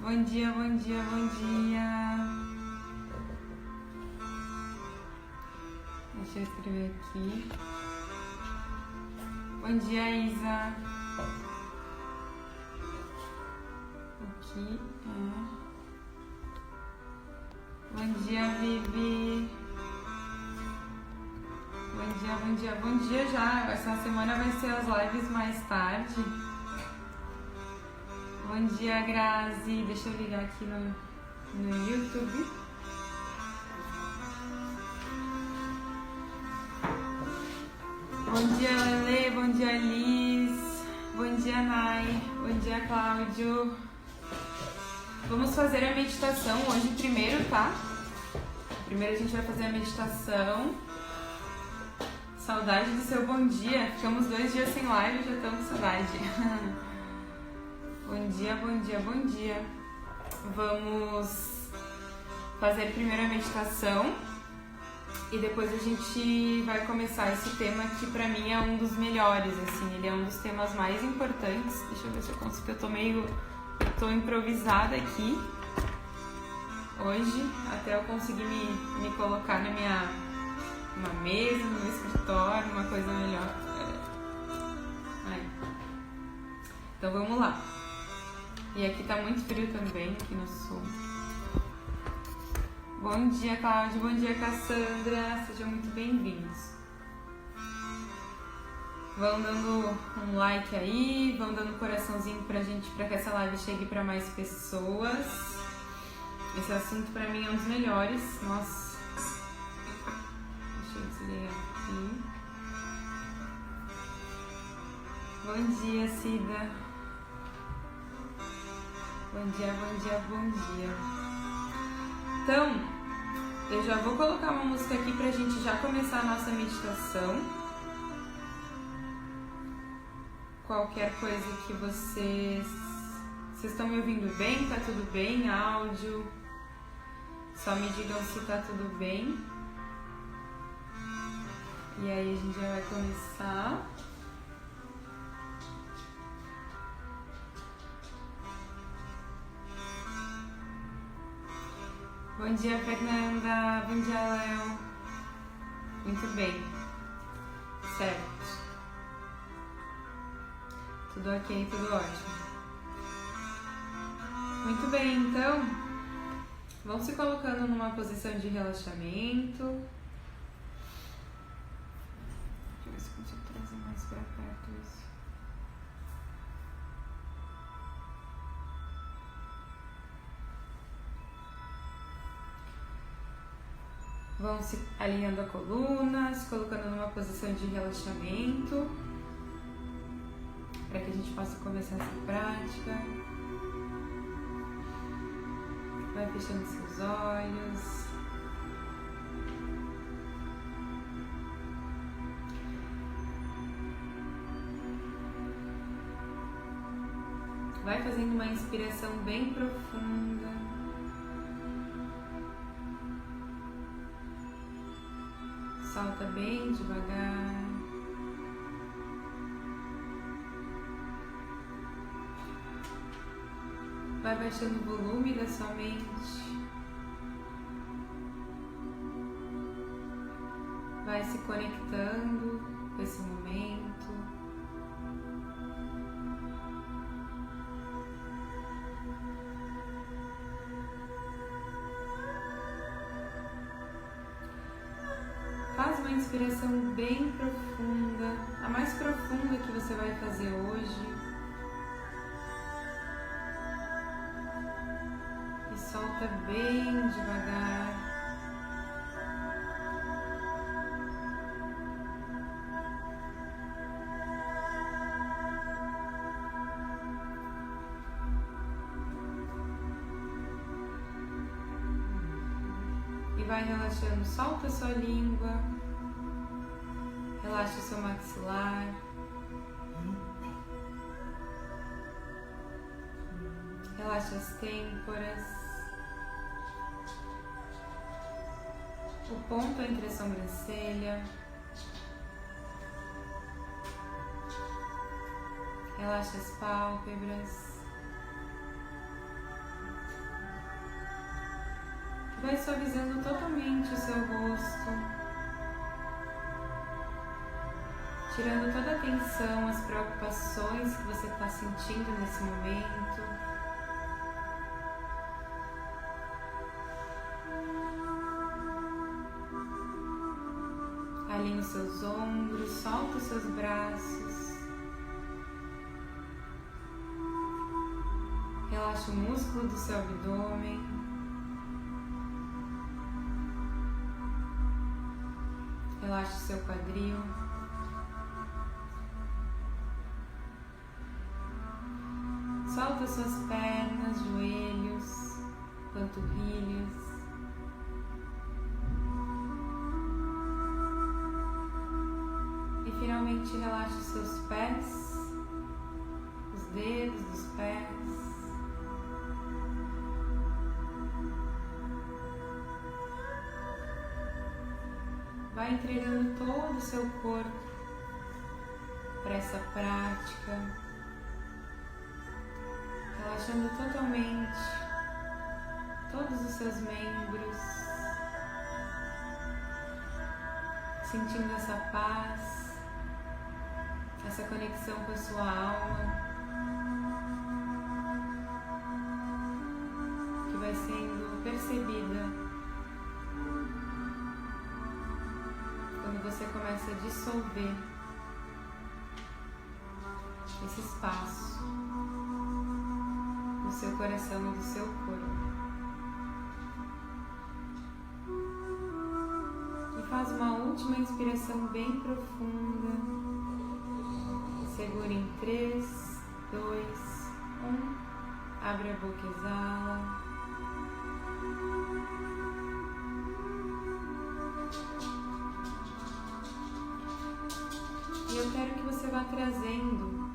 Bom dia, bom dia, bom dia. Deixa eu escrever aqui. Bom dia, Isa. Aqui é. Bom dia, Vivi. Bom dia, bom dia, bom dia já. Essa semana vai ser as lives mais tarde. Bom dia, Grazi. Deixa eu ligar aqui no YouTube. Bom dia, Lele. Bom dia, Liz. Bom dia, Nai. Bom dia, Cláudio. Vamos fazer a meditação hoje primeiro, tá? Primeiro a gente vai fazer a meditação. Saudade do seu bom dia. Ficamos 2 dias sem live e já estamos com saudade. Bom dia, bom dia, bom dia. Vamos fazer primeiro a meditação e depois a gente vai começar esse tema que pra mim é um dos melhores, assim, ele é um dos temas mais importantes. Deixa eu ver se eu consigo, tô improvisada aqui hoje, até eu conseguir me colocar numa mesa, no meu escritório, uma coisa melhor. Aí. Então vamos lá. E aqui tá muito frio também, aqui no sul. Bom dia, Cláudio. Bom dia, Cassandra. Sejam muito bem-vindos. Vão dando um like aí, vão dando um coraçãozinho pra gente, pra que essa live chegue pra mais pessoas. Esse assunto pra mim é um dos melhores. Nossa. Deixa eu desligar aqui. Bom dia, Cida. Bom dia, bom dia, bom dia. Então, eu já vou colocar uma música aqui pra gente já começar a nossa meditação. Qualquer coisa que vocês estão me ouvindo bem? Tá tudo bem? Áudio? Só me digam se tá tudo bem. E aí a gente já vai começar. Bom dia, Fernanda. Bom dia, Léo. Muito bem. Certo. Tudo ok, tudo ótimo. Muito bem, então, vão se colocando numa posição de relaxamento. Deixa eu ver se eu consigo trazer mais pra perto isso. Vão se alinhando a coluna, se colocando numa posição de relaxamento, para que a gente possa começar essa prática. Vai fechando seus olhos. Vai fazendo uma inspiração bem profunda. Solta bem devagar. Vai baixando o volume da sua mente. Vai se conectando com esse momento. Faz uma inspiração bem profunda, a mais profunda que você vai fazer hoje. E solta bem devagar. E vai relaxando, solta a sua língua. Relaxa o seu maxilar. Relaxa as têmporas. O ponto entre a sobrancelha. Relaxa as pálpebras. Vai suavizando totalmente o seu rosto, tirando toda a tensão, as preocupações que você está sentindo nesse momento. Alinhe os seus ombros, solta os seus braços. Relaxa o músculo do seu abdômen. Relaxa o seu quadril. Solta suas pernas, joelhos, panturrilhas. E finalmente relaxa os seus pés, os dedos dos pés. Vai entregando todo o seu corpo para essa prática, relaxando totalmente todos os seus membros, sentindo essa paz, essa conexão com a sua alma, que vai sendo percebida quando você começa a dissolver esse espaço do seu coração e do seu corpo. E faz uma última inspiração bem profunda. Segura em 3, 2, 1. Abre a boca e exala. E eu quero que você vá trazendo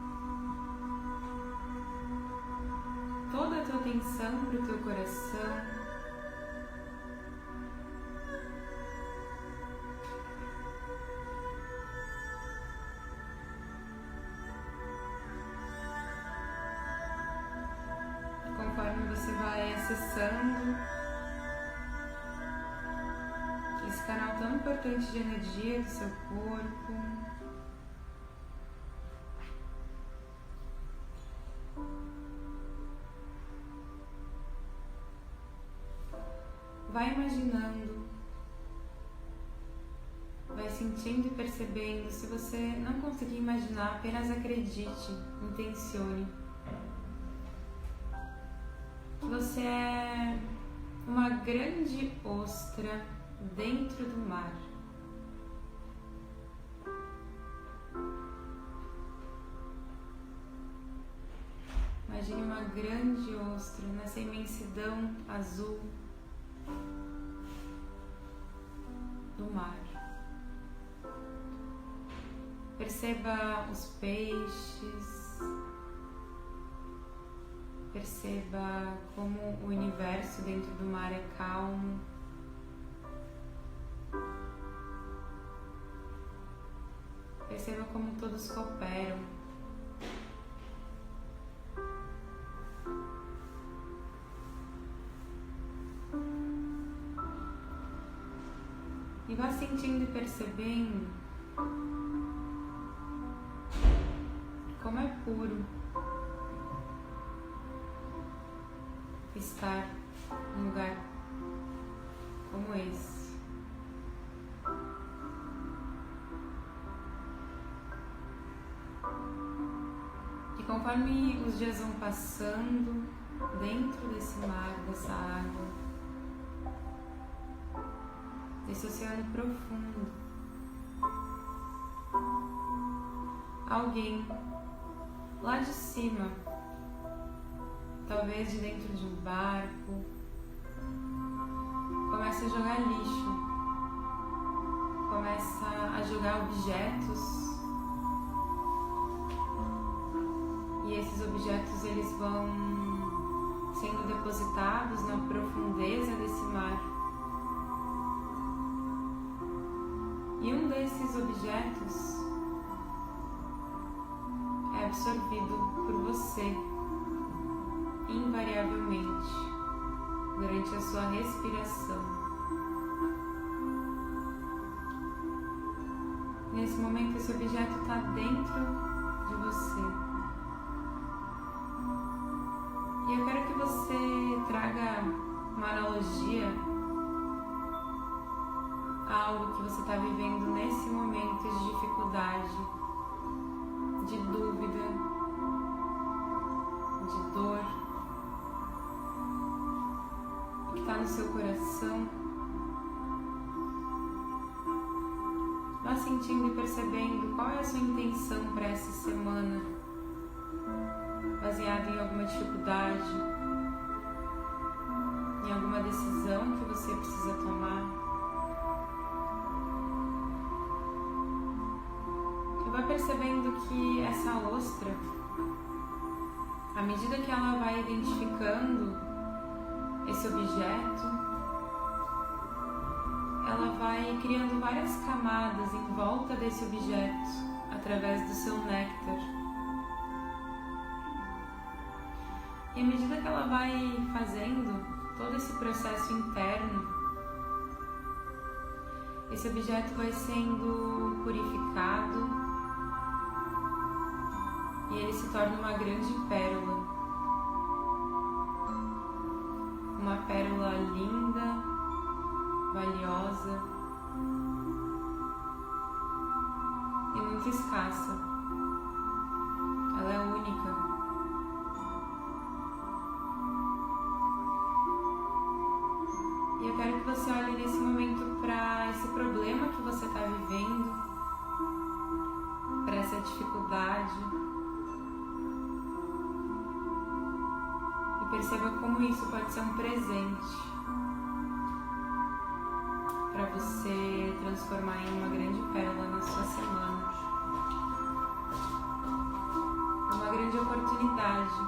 toda a tua atenção para o teu coração. Conforme você vai acessando esse canal tão importante de energia do seu corpo, vai imaginando, vai sentindo e percebendo. Se você não conseguir imaginar, apenas acredite, intencione. Você é uma grande ostra dentro do mar. Imagine uma grande ostra nessa imensidão azul do mar. Perceba os peixes, perceba como o universo dentro do mar é calmo. Perceba como todos cooperam. E vá sentindo e percebendo como é puro estar num lugar como esse. E conforme os dias vão passando dentro desse mar, dessa água, desse oceano profundo, alguém lá de cima, talvez de dentro de um barco, começa a jogar lixo, começa a jogar objetos, e esses objetos eles vão sendo depositados na profundeza desse mar. E um desses objetos é absorvido por você, invariavelmente. durante a sua respiração. Nesse momento, esse objeto está dentro de você. E eu quero que você traga uma analogia a algo que você está vivendo nesse momento de dificuldade, de dúvida, de dor, que está no seu coração. Vá sentindo e percebendo qual é a sua intenção para essa semana, baseada em alguma dificuldade, em alguma decisão que você precisa tomar. E vá percebendo que essa ostra, à medida que ela vai identificando esse objeto, ela vai criando várias camadas em volta desse objeto através do seu néctar. E à medida que ela vai fazendo todo esse processo interno, esse objeto vai sendo purificado e ele se torna uma grande pérola. Uma pérola linda, valiosa e muito escassa. Ela é única. E eu quero que você olhe nesse momento para esse problema que você está vivendo, para essa dificuldade, e perceba como isso pode ser um presente para você transformar em uma grande pérola na sua semana. Uma grande oportunidade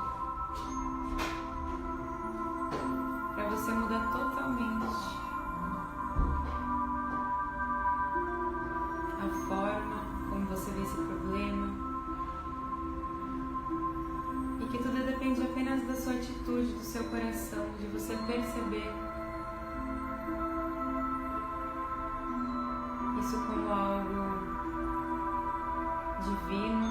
para você mudar totalmente a forma como você vê esse problema, e que tudo depende apenas da sua atitude, do seu coração, de você perceber isso como algo divino.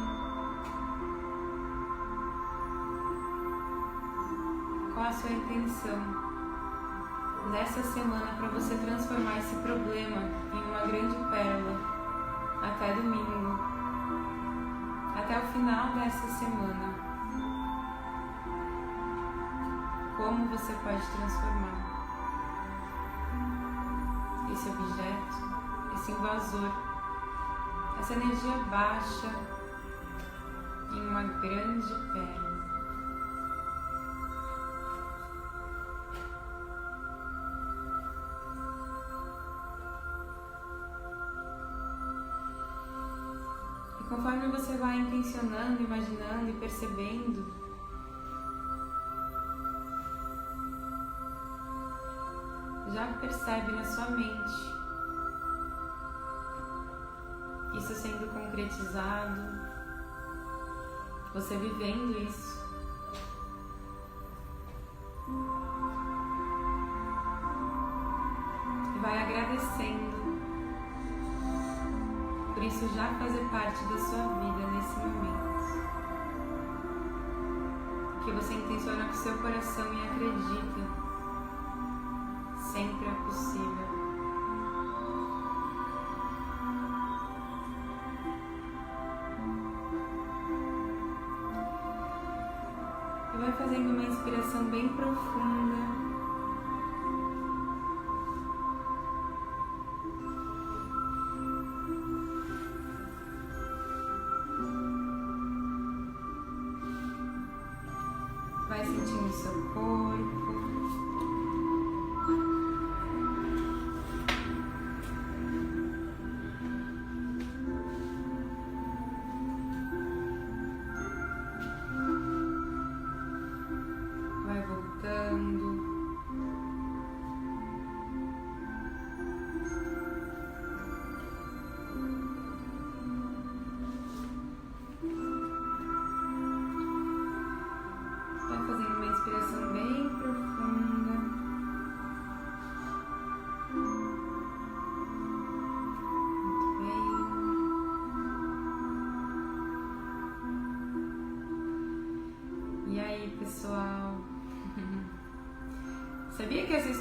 Qual a sua intenção nessa semana para você transformar esse problema em uma grande pérola até domingo, até o final dessa semana? Como você pode transformar esse objeto, esse invasor, essa energia baixa em uma grande pérola? E conforme você vai intencionando, imaginando e percebendo, já percebe na sua mente isso sendo concretizado, você vivendo isso. E vai agradecendo por isso já fazer parte da sua vida nesse momento. Que você intenciona com o seu coração e acredita, sempre é possível. E vai fazendo uma inspiração bem profunda. Vai sentindo o seu corpo. Vai voltando. Vai fazendo uma inspiração bem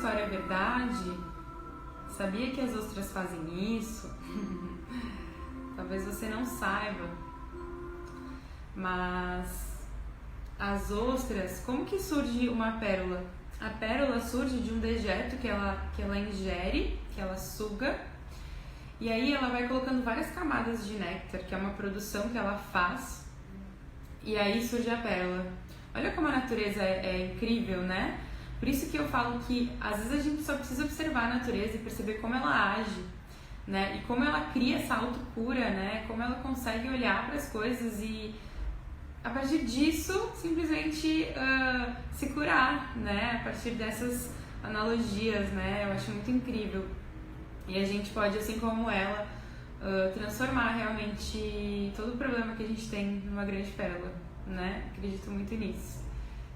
história é verdade? Sabia que as ostras fazem isso? Talvez você não saiba, mas as ostras, como que surge uma pérola? A pérola surge de um dejeto que ela ingere, que ela suga, e aí ela vai colocando várias camadas de néctar, que é uma produção que ela faz, e aí surge a pérola. Olha como a natureza é incrível, né? Por isso que eu falo que às vezes a gente só precisa observar a natureza e perceber como ela age, né? E como ela cria essa autocura, né? Como ela consegue olhar para as coisas e a partir disso simplesmente se curar, né? A partir dessas analogias, né? Eu acho muito incrível. E a gente pode, assim como ela, transformar realmente todo o problema que a gente tem numa grande pérola, né? Acredito muito nisso.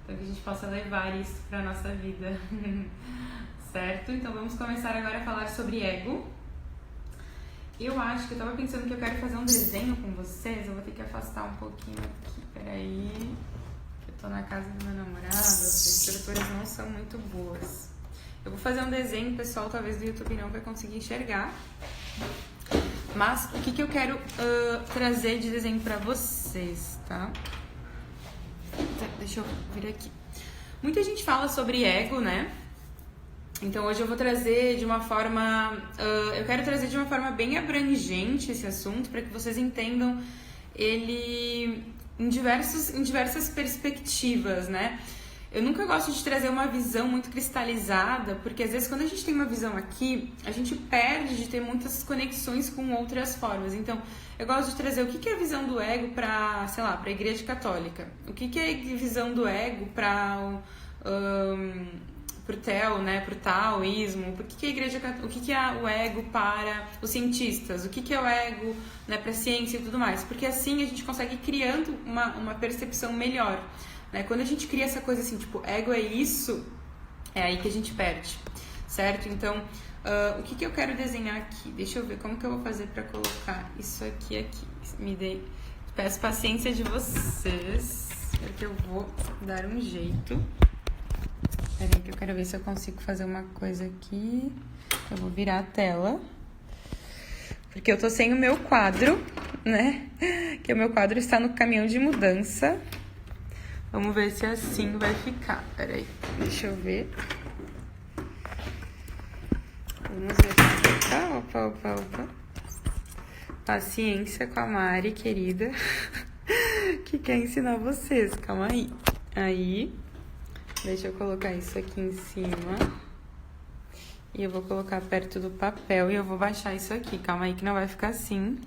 Então que a gente possa levar isso para a nossa vida, certo? Então vamos começar agora a falar sobre ego. Eu acho que eu tava pensando que eu quero fazer um desenho com vocês, eu vou ter que afastar um pouquinho aqui, peraí, que eu tô na casa do meu namorado, as estruturas não são muito boas. Eu vou fazer um desenho, pessoal, talvez do YouTube não vai conseguir enxergar, mas o que eu quero trazer de desenho pra vocês, tá? Deixa eu vir aqui. Muita gente fala sobre ego, né? Então hoje eu vou trazer de uma forma... eu quero trazer de uma forma bem abrangente esse assunto para que vocês entendam ele em diversas perspectivas, né? Eu nunca gosto de trazer uma visão muito cristalizada, porque às vezes quando a gente tem uma visão aqui, a gente perde de ter muitas conexões com outras formas. Então, eu gosto de trazer o que é a visão do ego para, sei lá, para a Igreja Católica. O que é a visão do ego para pro Theo, né, pro taoísmo. O que é a Igreja Católica, o que é o ego para os cientistas? O que é o ego, né, para a ciência e tudo mais? Porque assim a gente consegue ir criando uma percepção melhor. Né? Quando a gente cria essa coisa assim, tipo, ego é isso, é aí que a gente perde, certo? Então, o que eu quero desenhar aqui? Deixa eu ver como que eu vou fazer pra colocar isso aqui. Peço paciência de vocês, porque eu vou dar um jeito. Peraí que eu quero ver se eu consigo fazer uma coisa aqui. Eu vou virar a tela, porque eu tô sem o meu quadro, né? Que o meu quadro está no caminhão de mudança. Vamos ver se assim vai ficar. Peraí, deixa eu ver. Vamos ver. Opa. Paciência com a Mari, querida, que quer ensinar vocês. Calma aí. Aí, deixa eu colocar isso aqui em cima. E eu vou colocar perto do papel e eu vou baixar isso aqui. Calma aí que não vai ficar assim.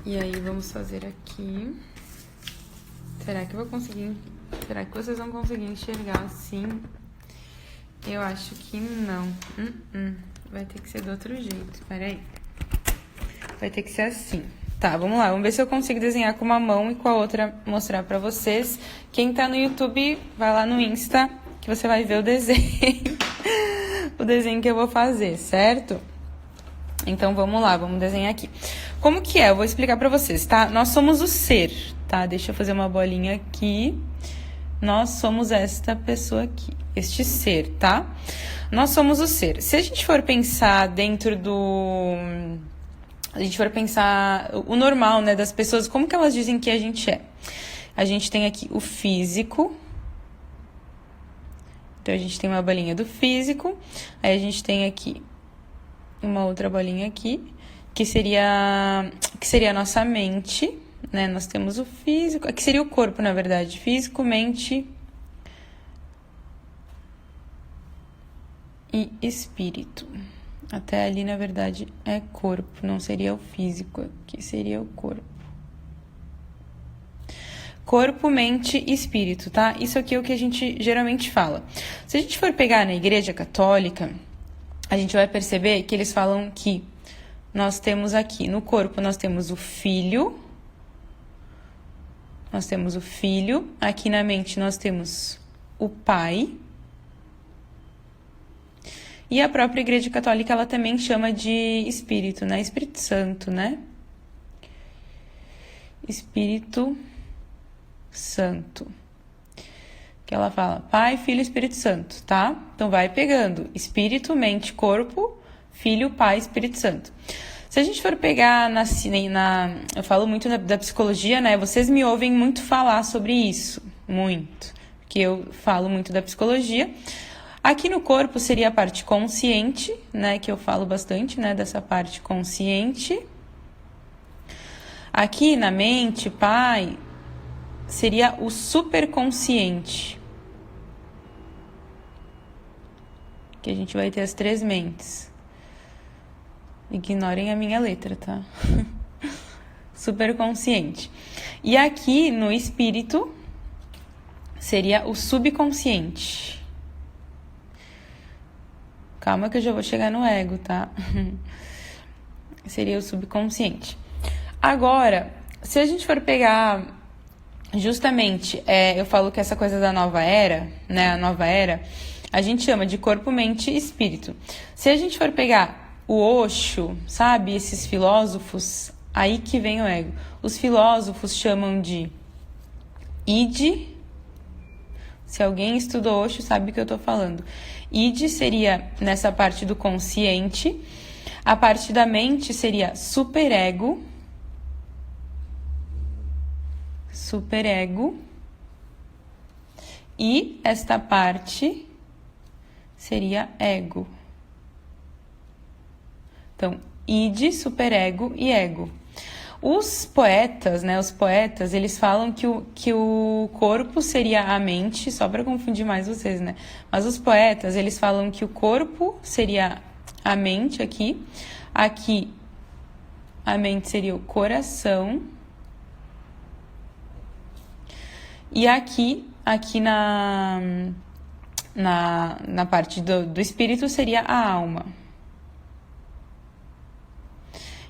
E aí, vamos fazer aqui. Será que eu vou conseguir? Será que vocês vão conseguir enxergar assim? Eu acho que não. Vai ter que ser do outro jeito. Peraí. Vai ter que ser assim. Tá, vamos lá. Vamos ver se eu consigo desenhar com uma mão e com a outra mostrar pra vocês. Quem tá no YouTube, vai lá no Insta, que você vai ver o desenho. O desenho que eu vou fazer, certo? Então, vamos lá. Vamos desenhar aqui. Como que é? Eu vou explicar pra vocês, tá? Nós somos o ser, tá? Deixa eu fazer uma bolinha aqui. Nós somos esta pessoa aqui, este ser, tá? Nós somos o ser. Se a gente for pensar dentro do... A gente for pensar o normal, né, das pessoas, como que elas dizem que a gente é? A gente tem aqui o físico. Então, a gente tem uma bolinha do físico. Aí, a gente tem aqui uma outra bolinha aqui, que seria a nossa mente, né? Nós temos o físico, aqui seria o corpo, na verdade, físico, mente e espírito. Até ali, na verdade, é corpo, não seria o físico, aqui seria o corpo. Corpo, mente e espírito, tá? Isso aqui é o que a gente geralmente fala. Se a gente for pegar na Igreja Católica, a gente vai perceber que eles falam que nós temos aqui, no corpo, nós temos o filho. Aqui na mente nós temos o pai. E a própria Igreja Católica, ela também chama de Espírito, né? Espírito Santo, né? Espírito Santo. que ela fala Pai, Filho e Espírito Santo, tá? Então vai pegando Espírito, mente, corpo, Filho, Pai, Espírito Santo. Se a gente for pegar eu falo muito da psicologia, né? Vocês me ouvem muito falar sobre isso, muito, porque eu falo muito da psicologia. Aqui no corpo seria a parte consciente, né? Que eu falo bastante, né? Dessa parte consciente. Aqui na mente, Pai, seria o superconsciente. Que a gente vai ter as 3 mentes. Ignorem a minha letra, tá? Superconsciente. E aqui no espírito seria o subconsciente. Calma que eu já vou chegar no ego, tá? Seria o subconsciente. Agora, se a gente for pegar justamente, eu falo que essa coisa da nova era, né? A nova era, a gente chama de corpo, mente e espírito. Se a gente for pegar o Osho, sabe? Esses filósofos, aí que vem o ego. Os filósofos chamam de id. Se alguém estudou Osho, sabe o que eu tô falando. Id seria nessa parte do consciente. A parte da mente seria superego. Superego. E esta parte seria ego. Então, id, superego e ego. Os poetas, né? Os poetas, eles falam que o corpo seria a mente, só para confundir mais vocês, né? Mas os poetas, eles falam que o corpo seria a mente aqui. Aqui, a mente seria o coração. E aqui na parte do espírito seria a alma.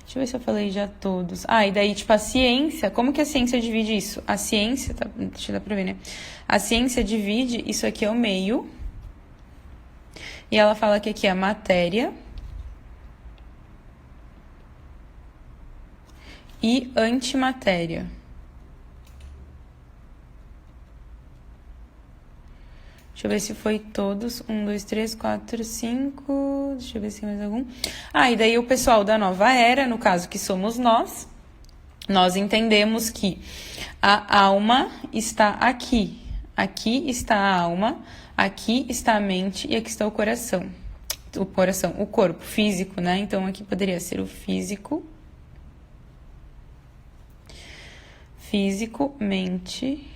Deixa eu ver se eu falei já todos. E daí, tipo, a ciência, como que a ciência divide isso? A ciência, tá, deixa eu dar pra ver, né? A ciência divide, isso aqui é o meio. E ela fala que aqui é a matéria. E antimatéria. Deixa eu ver se foi todos. 1, 2, 3, 4, 5. Deixa eu ver se tem mais algum. E daí o pessoal da nova era, no caso que somos nós entendemos que a alma está aqui. Aqui está a alma, aqui está a mente e aqui está o coração. O corpo físico, né? Então aqui poderia ser o físico. Físico, mente.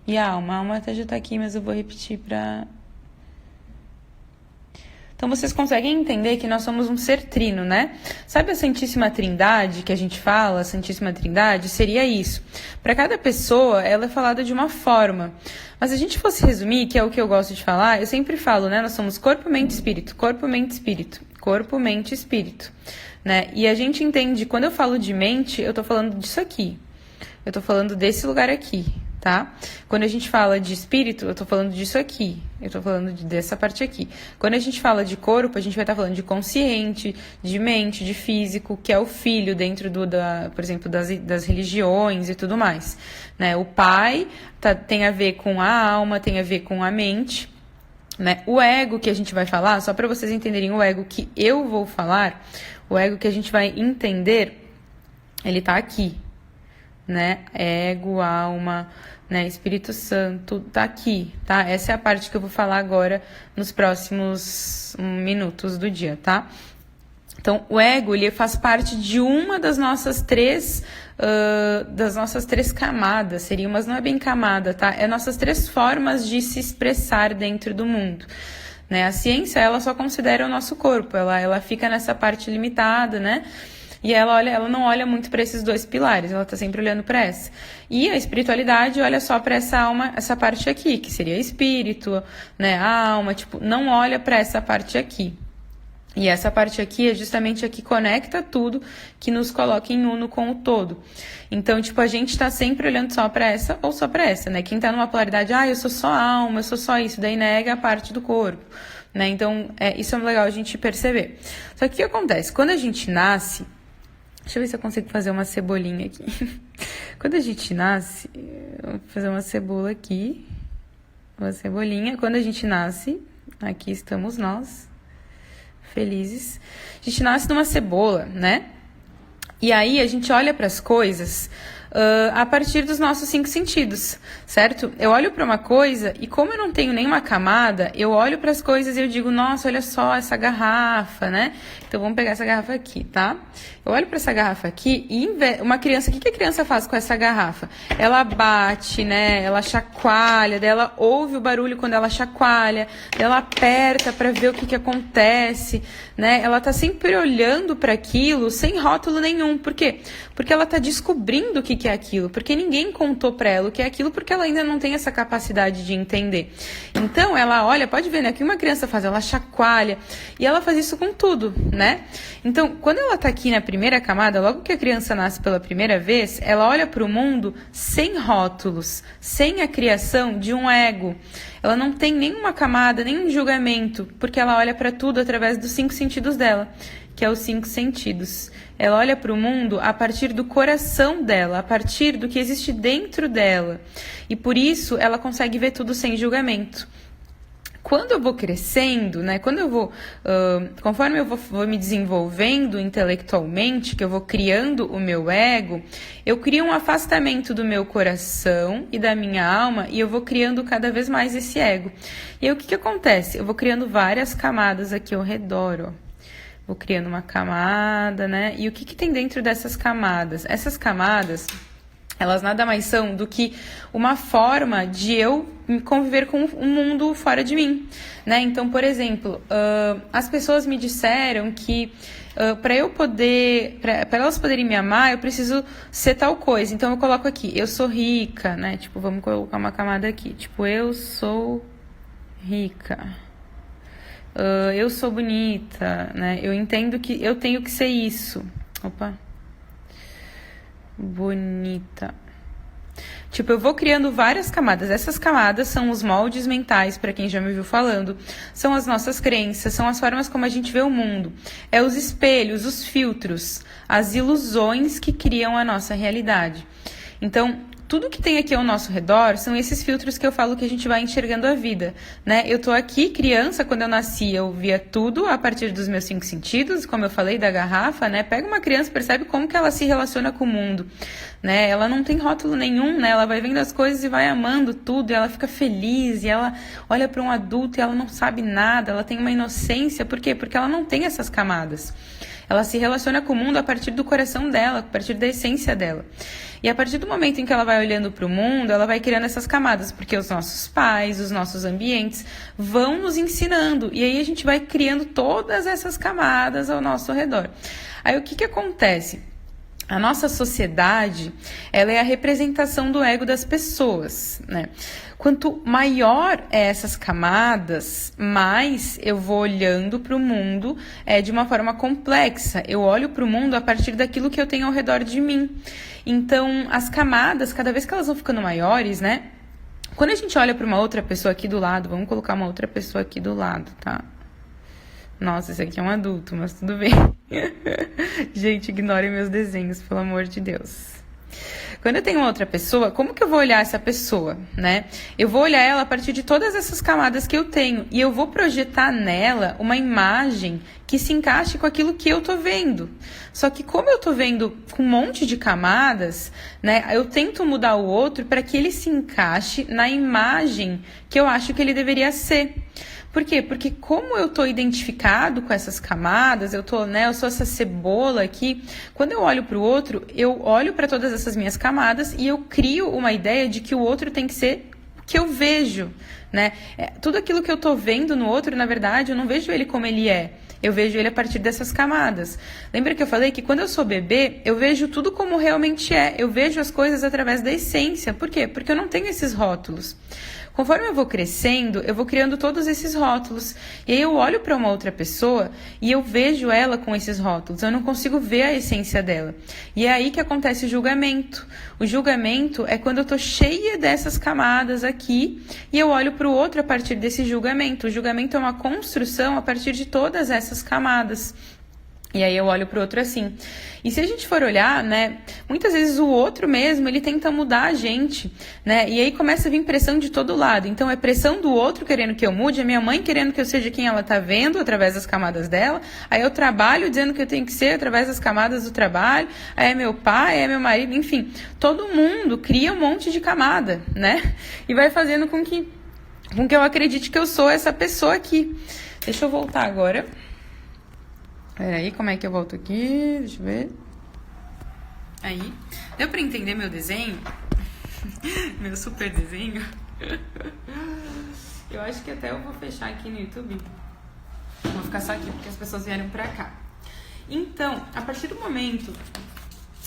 E a alma até já tá aqui, mas eu vou repetir pra... Então, vocês conseguem entender que nós somos um ser trino, né? Sabe a Santíssima Trindade que a gente fala? A Santíssima Trindade seria isso. Para cada pessoa, ela é falada de uma forma. Mas se a gente fosse resumir, que é o que eu gosto de falar, eu sempre falo, né? Nós somos corpo, mente, espírito. Corpo, mente, espírito. Corpo, mente, espírito. Né? E a gente entende, quando eu falo de mente, eu tô falando disso aqui. Eu tô falando desse lugar aqui. Tá? Quando a gente fala de espírito, eu tô falando disso aqui. Eu tô falando dessa parte aqui. Quando a gente fala de corpo, a gente vai estar falando de consciente, de mente, de físico, que é o filho dentro por exemplo, das religiões e tudo mais. Né? O pai tem a ver com a alma, tem a ver com a mente. Né? O ego que a gente vai falar, só para vocês entenderem o ego que eu vou falar, o ego que a gente vai entender, ele tá aqui. Né? Ego, alma, né? Espírito Santo, tá aqui, tá? Essa é a parte que eu vou falar agora nos próximos minutos do dia, tá? Então, o ego, ele faz parte de uma das nossas três camadas, seria, mas não é bem camada, tá? É nossas 3 formas de se expressar dentro do mundo. Né? A ciência, ela só considera o nosso corpo, ela fica nessa parte limitada, né? E ela não olha muito para esses 2 pilares, ela está sempre olhando para essa. E a espiritualidade olha só para essa alma, essa parte aqui, que seria espírito, né, a alma, tipo, não olha para essa parte aqui. E essa parte aqui é justamente a que conecta tudo, que nos coloca em uno com o todo. Então, tipo, a gente tá sempre olhando só para essa ou só para essa, né? Quem tá numa polaridade, eu sou só alma, eu sou só isso, daí nega a parte do corpo, né? Então, isso é legal a gente perceber. Só que o que acontece? Quando a gente nasce... Deixa eu ver se eu consigo fazer uma cebolinha aqui. Quando a gente nasce, eu vou fazer uma cebola aqui, uma cebolinha. Quando a gente nasce, aqui estamos nós, felizes. A gente nasce numa cebola, né? E aí a gente olha para as coisas a partir dos nossos 5 sentidos, certo? Eu olho para uma coisa e como eu não tenho nenhuma camada, eu olho para as coisas e eu digo, nossa, olha só essa garrafa, né? Então vamos pegar essa garrafa aqui, tá? Eu olho para essa garrafa aqui e uma criança, o que a criança faz com essa garrafa? Ela bate, né? Ela chacoalha, daí ela ouve o barulho quando ela chacoalha, daí ela aperta para ver o que acontece, né? Ela tá sempre olhando para aquilo sem rótulo nenhum. Por quê? Porque ela tá descobrindo o que é aquilo, porque ninguém contou para ela o que é aquilo, porque ela ainda não tem essa capacidade de entender. Então ela olha, pode ver, né? O que uma criança faz? Ela chacoalha e ela faz isso com tudo, né? Então, quando ela tá aqui na primeira camada, logo que a criança nasce pela primeira vez, ela olha para o mundo sem rótulos, sem a criação de um ego. Ela não tem nenhuma camada, nenhum julgamento, porque ela olha para tudo através dos 5 sentidos dela, que é os 5 sentidos. Ela olha para o mundo a partir do coração dela, a partir do que existe dentro dela. E por isso ela consegue ver tudo sem julgamento. Quando eu vou crescendo, né, conforme eu vou me desenvolvendo intelectualmente, que eu vou criando o meu ego, eu crio um afastamento do meu coração e da minha alma e eu vou criando cada vez mais esse ego. E aí o que acontece? Eu vou criando várias camadas aqui ao redor, ó. Vou criando uma camada, né? E o que tem dentro dessas camadas? Essas camadas, elas nada mais são do que uma forma de eu conviver com um mundo fora de mim, né? Então, por exemplo, as pessoas me disseram que para elas poderem me amar, eu preciso ser tal coisa. Então, eu coloco aqui, eu sou rica, né? Tipo, vamos colocar uma camada aqui. Tipo, eu sou rica. Eu sou bonita, né? Eu entendo que eu tenho que ser isso. Opa. Bonita. Tipo, eu vou criando várias camadas. Essas camadas são os moldes mentais, para quem já me viu falando. São as nossas crenças, são as formas como a gente vê o mundo. É os espelhos, os filtros, as ilusões que criam a nossa realidade. Então, tudo que tem aqui ao nosso redor são esses filtros que eu falo que a gente vai enxergando a vida, né? Eu tô aqui, criança, quando eu nasci, eu via tudo a partir dos meus 5 sentidos, como eu falei da garrafa, né? Pega uma criança, percebe como que ela se relaciona com o mundo, né? Ela não tem rótulo nenhum, né? Ela vai vendo as coisas e vai amando tudo, e ela fica feliz, e ela olha para um adulto e ela não sabe nada, ela tem uma inocência, por quê? Porque ela não tem essas camadas. Ela se relaciona com o mundo a partir do coração dela, a partir da essência dela. E a partir do momento em que ela vai olhando para o mundo, ela vai criando essas camadas, porque os nossos pais, os nossos ambientes vão nos ensinando. E aí a gente vai criando todas essas camadas ao nosso redor. Aí o que acontece? A nossa sociedade, ela é a representação do ego das pessoas, né? Quanto maior essas camadas, mais eu vou olhando para o mundo de uma forma complexa. Eu olho para o mundo a partir daquilo que eu tenho ao redor de mim. Então, as camadas, cada vez que elas vão ficando maiores, né? Quando a gente olha para uma outra pessoa aqui do lado, vamos colocar uma outra pessoa aqui do lado, tá? Nossa, esse aqui é um adulto, mas tudo bem. Gente, ignorem meus desenhos, pelo amor de Deus. Quando eu tenho outra pessoa, como que eu vou olhar essa pessoa, né? Eu vou olhar ela a partir de todas essas camadas que eu tenho e eu vou projetar nela uma imagem que se encaixe com aquilo que eu tô vendo. Só que como eu tô vendo com um monte de camadas, né? Eu tento mudar o outro para que ele se encaixe na imagem que eu acho que ele deveria ser. Por quê? Porque como eu tô identificado com essas camadas, eu sou essa cebola aqui, quando eu olho para o outro, eu olho para todas essas minhas camadas e eu crio uma ideia de que o outro tem que ser o que eu vejo, né? Tudo aquilo que eu tô vendo no outro, na verdade, eu não vejo ele como ele é. Eu vejo ele a partir dessas camadas. Lembra que eu falei que quando eu sou bebê, eu vejo tudo como realmente é. Eu vejo as coisas através da essência. Por quê? Porque eu não tenho esses rótulos. Conforme eu vou crescendo, eu vou criando todos esses rótulos. E aí eu olho para uma outra pessoa e eu vejo ela com esses rótulos. Eu não consigo ver a essência dela. E é aí que acontece o julgamento. O julgamento é quando eu tô cheia dessas camadas aqui e eu olho para o outro a partir desse julgamento. O julgamento é uma construção a partir de todas essas camadas. E aí eu olho pro outro assim. E se a gente for olhar, né, muitas vezes o outro mesmo, ele tenta mudar a gente, né? E aí começa a vir pressão de todo lado. Então é pressão do outro querendo que eu mude, a minha mãe querendo que eu seja quem ela tá vendo através das camadas dela. Aí eu trabalho dizendo que eu tenho que ser através das camadas do trabalho. Aí é meu pai, é meu marido, enfim. Todo mundo cria um monte de camada, né? E vai fazendo com que eu acredite que eu sou essa pessoa aqui. Deixa eu voltar agora. Peraí, como é que eu volto aqui? Deixa eu ver. Aí. Deu pra entender meu desenho? Meu super desenho? Eu acho que até eu vou fechar aqui no YouTube. Vou ficar só aqui porque as pessoas vieram pra cá. Então, a partir do momento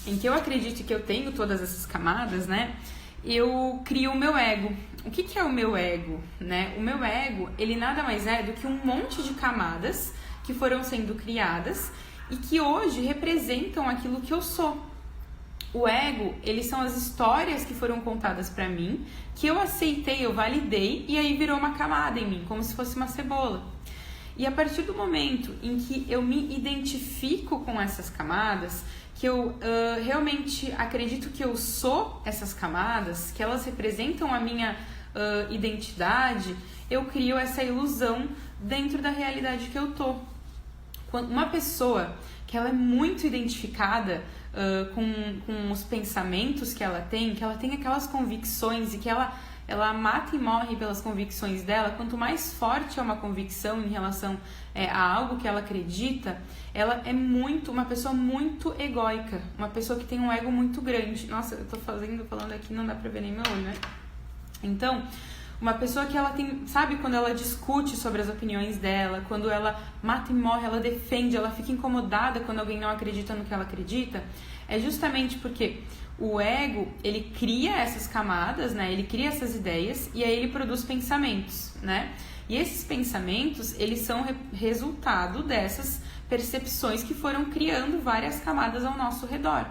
em que eu acredito que eu tenho todas essas camadas, né? Eu crio o meu ego. O que é o meu ego, né? O meu ego, ele nada mais é do que um monte de camadas que foram sendo criadas e que hoje representam aquilo que eu sou. O ego, eles são as histórias que foram contadas pra mim, que eu aceitei, eu validei e aí virou uma camada em mim, como se fosse uma cebola. E a partir do momento em que eu me identifico com essas camadas, que eu realmente acredito que eu sou essas camadas, que elas representam a minha identidade, eu crio essa ilusão dentro da realidade que eu tô. Uma pessoa que ela é muito identificada com os pensamentos que ela tem aquelas convicções e que ela mata e morre pelas convicções dela, quanto mais forte é uma convicção em relação a algo que ela acredita, ela é uma pessoa muito egóica, uma pessoa que tem um ego muito grande. Nossa, eu tô falando aqui, não dá pra ver nem meu olho, né? Então, uma pessoa que ela tem, sabe, quando ela discute sobre as opiniões dela, quando ela mata e morre, ela defende, ela fica incomodada quando alguém não acredita no que ela acredita, é justamente porque o ego, ele cria essas camadas, né, ele cria essas ideias e aí ele produz pensamentos, né, e esses pensamentos, eles são resultado dessas percepções que foram criando várias camadas ao nosso redor.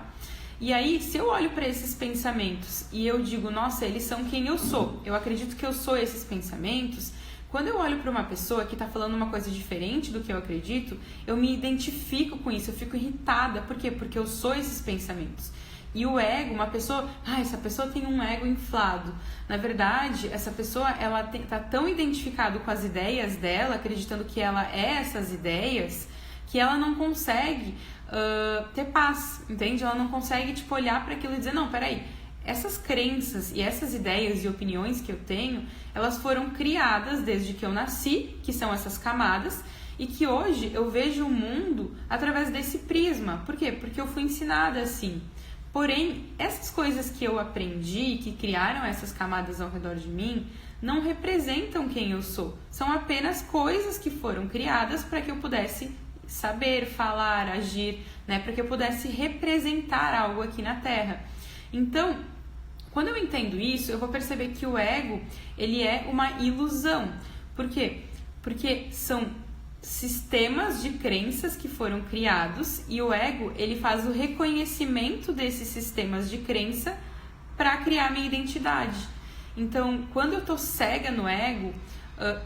E aí, se eu olho para esses pensamentos e eu digo, nossa, eles são quem eu sou, eu acredito que eu sou esses pensamentos, quando eu olho para uma pessoa que está falando uma coisa diferente do que eu acredito, eu me identifico com isso, eu fico irritada. Por quê? Porque eu sou esses pensamentos. E o ego, uma pessoa, essa pessoa tem um ego inflado. Na verdade, essa pessoa, ela tá tão identificada com as ideias dela, acreditando que ela é essas ideias, que ela não consegue ter paz, entende? Ela não consegue, olhar para aquilo e dizer, não, peraí, essas crenças e essas ideias e opiniões que eu tenho, elas foram criadas desde que eu nasci, que são essas camadas, e que hoje eu vejo o mundo através desse prisma. Por quê? Porque eu fui ensinada assim. Porém, essas coisas que eu aprendi, que criaram essas camadas ao redor de mim, não representam quem eu sou. São apenas coisas que foram criadas para que eu pudesse saber, falar, agir, né? Para que eu pudesse representar algo aqui na Terra. Então, quando eu entendo isso, eu vou perceber que o ego, ele é uma ilusão. Por quê? Porque são sistemas de crenças que foram criados e o ego, ele faz o reconhecimento desses sistemas de crença para criar minha identidade. Então, quando eu tô cega no ego,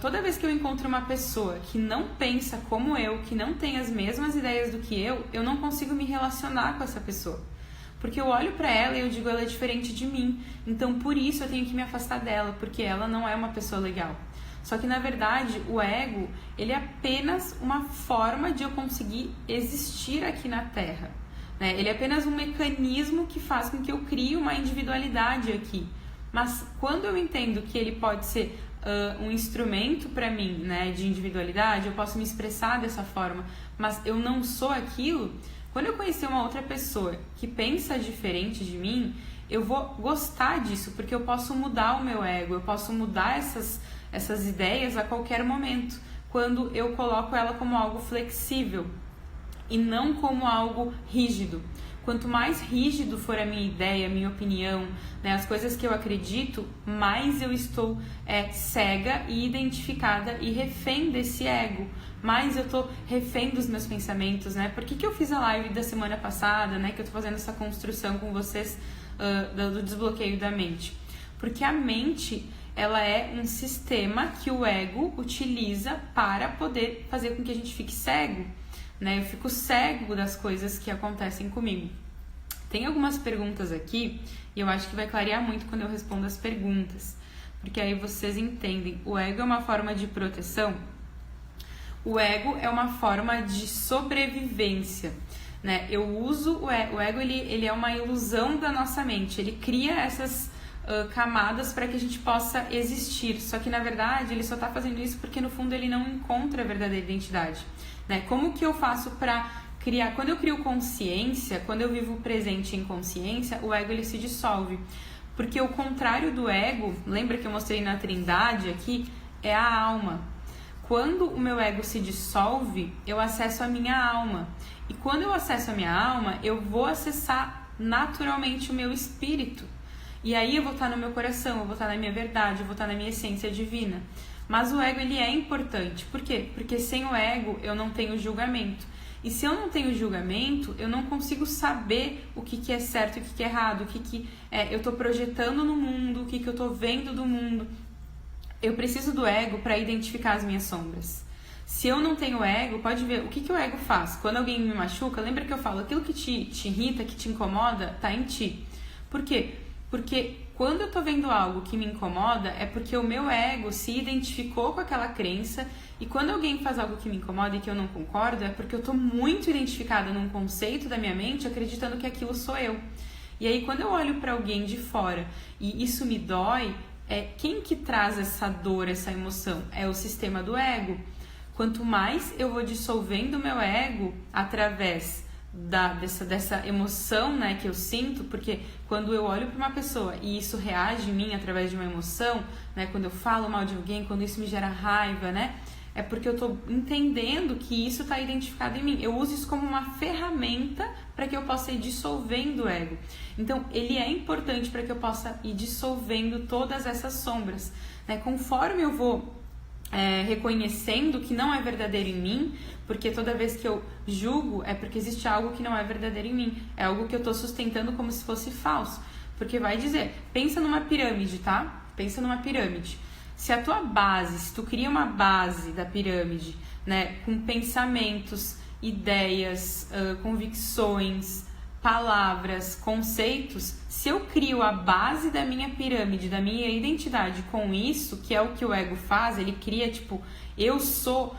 toda vez que eu encontro uma pessoa que não pensa como eu, que não tem as mesmas ideias do que eu não consigo me relacionar com essa pessoa. Porque eu olho pra ela e eu digo, ela é diferente de mim. Então, por isso eu tenho que me afastar dela, porque ela não é uma pessoa legal. Só que, na verdade, o ego, ele é apenas uma forma de eu conseguir existir aqui na Terra, né? Ele é apenas um mecanismo que faz com que eu crie uma individualidade aqui. Mas quando eu entendo que ele pode ser um instrumento para mim, né, de individualidade, eu posso me expressar dessa forma, mas eu não sou aquilo. Quando eu conhecer uma outra pessoa que pensa diferente de mim, eu vou gostar disso, porque eu posso mudar o meu ego, eu posso mudar essas ideias a qualquer momento, quando eu coloco ela como algo flexível e não como algo rígido. Quanto mais rígido for a minha ideia, a minha opinião, né, as coisas que eu acredito, mais eu estou cega e identificada e refém desse ego. Mais eu tô refém dos meus pensamentos, né? Por que eu fiz a live da semana passada, né? Que eu tô fazendo essa construção com vocês do desbloqueio da mente. Porque a mente, ela é um sistema que o ego utiliza para poder fazer com que a gente fique cego. né? Eu fico cego das coisas que acontecem comigo. Tem algumas perguntas aqui e eu acho que vai clarear muito quando eu respondo as perguntas, porque aí vocês entendem. O ego é uma forma de proteção? O ego é uma forma de sobrevivência, né? Eu uso o ego, ele é uma ilusão da nossa mente, ele cria essas camadas para que a gente possa existir, só que na verdade ele só está fazendo isso porque no fundo ele não encontra a verdadeira identidade, né? Como que eu faço para criar? Quando eu crio consciência, quando eu vivo o presente em consciência, o ego ele se dissolve, porque o contrário do ego, lembra que eu mostrei na Trindade aqui, é a alma. Quando o meu ego se dissolve, eu acesso a minha alma. E quando eu acesso a minha alma, eu vou acessar naturalmente o meu espírito. E aí eu vou estar no meu coração, eu vou estar na minha verdade, eu vou estar na minha essência divina. Mas o ego, ele é importante. Por quê? Porque sem o ego eu não tenho julgamento. E se eu não tenho julgamento, eu não consigo saber o que é certo e o que é errado, o que eu estou projetando no mundo, o que eu estou vendo do mundo. Eu preciso do ego para identificar as minhas sombras. Se eu não tenho ego, pode ver o que o ego faz. Quando alguém me machuca, lembra que eu falo, aquilo que te irrita, que te incomoda, tá em ti. Por quê? Porque quando eu tô vendo algo que me incomoda, é porque o meu ego se identificou com aquela crença, e quando alguém faz algo que me incomoda e que eu não concordo, é porque eu tô muito identificada num conceito da minha mente, acreditando que aquilo sou eu. E aí quando eu olho para alguém de fora e isso me dói, quem que traz essa dor, essa emoção? É o sistema do ego. Quanto mais eu vou dissolvendo o meu ego através dessa emoção, né, que eu sinto, porque quando eu olho para uma pessoa e isso reage em mim através de uma emoção, né, quando eu falo mal de alguém, quando isso me gera raiva, né, é porque eu estou entendendo que isso está identificado em mim. Eu uso isso como uma ferramenta para que eu possa ir dissolvendo o ego. Então, ele é importante para que eu possa ir dissolvendo todas essas sombras, né? Conforme eu vou reconhecendo que não é verdadeiro em mim, porque toda vez que eu julgo é porque existe algo que não é verdadeiro em mim, é algo que eu estou sustentando como se fosse falso, porque vai dizer, pensa numa pirâmide, tá? Pensa numa pirâmide. Se a tua base, se tu cria uma base da pirâmide, né, com pensamentos, ideias, convicções, palavras, conceitos, se eu crio a base da minha pirâmide, da minha identidade com isso, que é o que o ego faz, ele cria tipo, eu sou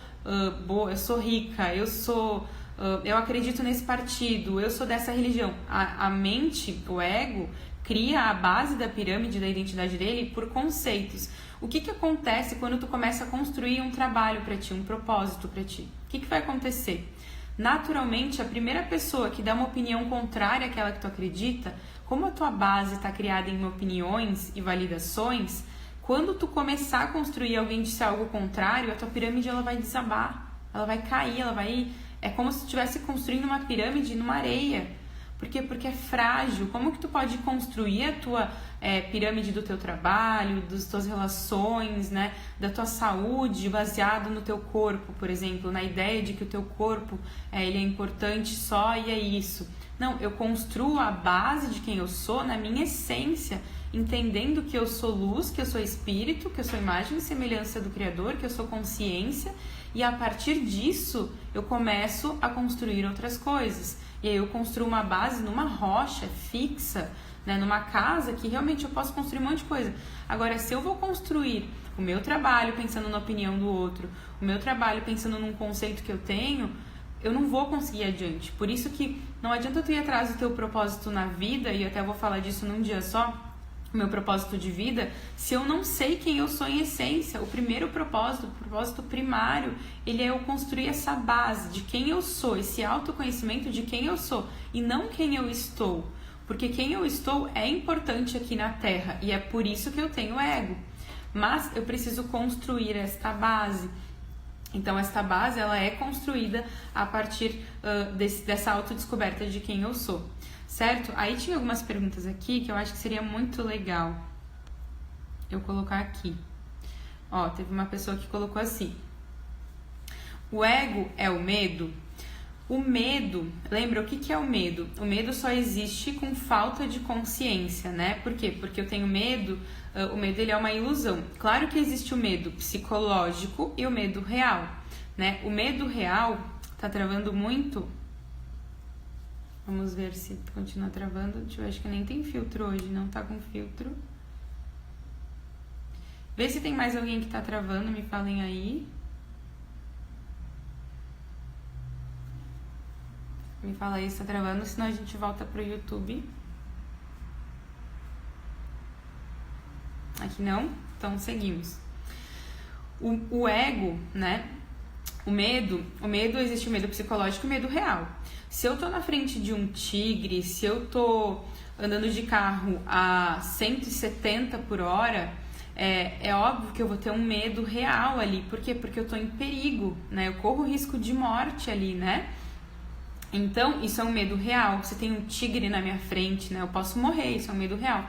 boa, eu sou rica, eu acredito nesse partido, eu sou dessa religião. A mente, o ego, cria a base da pirâmide da identidade dele por conceitos. O que acontece quando tu começa a construir um trabalho para ti, um propósito para ti? O que vai acontecer? Naturalmente, a primeira pessoa que dá uma opinião contrária àquela que tu acredita, como a tua base está criada em opiniões e validações, quando tu começar a construir alguém disser algo contrário, a tua pirâmide ela vai desabar, ela vai cair, é como se tu estivesse construindo uma pirâmide numa areia. Por quê? Porque é frágil. Como que tu pode construir a tua pirâmide do teu trabalho, das tuas relações, né, da tua saúde, baseado no teu corpo, por exemplo, na ideia de que o teu corpo ele é importante só e é isso. Não, eu construo a base de quem eu sou na minha essência, entendendo que eu sou luz, que eu sou espírito, que eu sou imagem e semelhança do Criador, que eu sou consciência, e a partir disso eu começo a construir outras coisas. E aí eu construo uma base numa rocha fixa, né, numa casa que realmente eu posso construir um monte de coisa. Agora, se eu vou construir o meu trabalho pensando na opinião do outro, o meu trabalho pensando num conceito que eu tenho, eu não vou conseguir ir adiante. Por isso que não adianta tu ir atrás do teu propósito na vida, e eu até vou falar disso num dia só, o meu propósito de vida, se eu não sei quem eu sou em essência. O primeiro propósito, o propósito primário, ele é eu construir essa base de quem eu sou, esse autoconhecimento de quem eu sou e não quem eu estou, porque quem eu estou é importante aqui na Terra e é por isso que eu tenho ego, mas eu preciso construir esta base. Então esta base ela é construída a partir dessa autodescoberta de quem eu sou. Certo? Aí tinha algumas perguntas aqui que eu acho que seria muito legal eu colocar aqui. Ó, teve uma pessoa que colocou assim: o ego é o medo? O medo, lembra o que é o medo? O medo só existe com falta de consciência, né? Por quê? Porque eu tenho medo, o medo ele é uma ilusão. Claro que existe o medo psicológico e o medo real, né? O medo real Tá travando muito? Vamos ver se continua travando. Deixa eu ver, acho que nem tem filtro hoje, não tá com filtro. Vê se tem mais alguém que tá travando, me falem aí. Me fala aí se tá travando, senão a gente volta pro YouTube. Aqui não? Então seguimos. O ego, né? O medo, existe o medo psicológico e o medo real. Se eu tô na frente de um tigre, se eu tô andando de carro a 170 por hora, é óbvio que eu vou ter um medo real ali. Por quê? Porque eu tô em perigo, né? Eu corro risco de morte ali, né? Então, isso é um medo real. Se tem um tigre na minha frente, né? Eu posso morrer, isso é um medo real.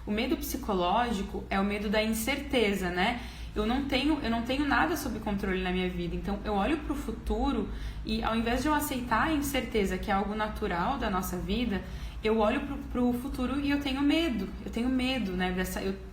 O medo psicológico é o medo da incerteza, né? Eu não tenho nada sob controle na minha vida. Então, eu olho para o futuro e, ao invés de eu aceitar a incerteza, que é algo natural da nossa vida, eu olho para o futuro e eu tenho medo. Eu tenho medo, né?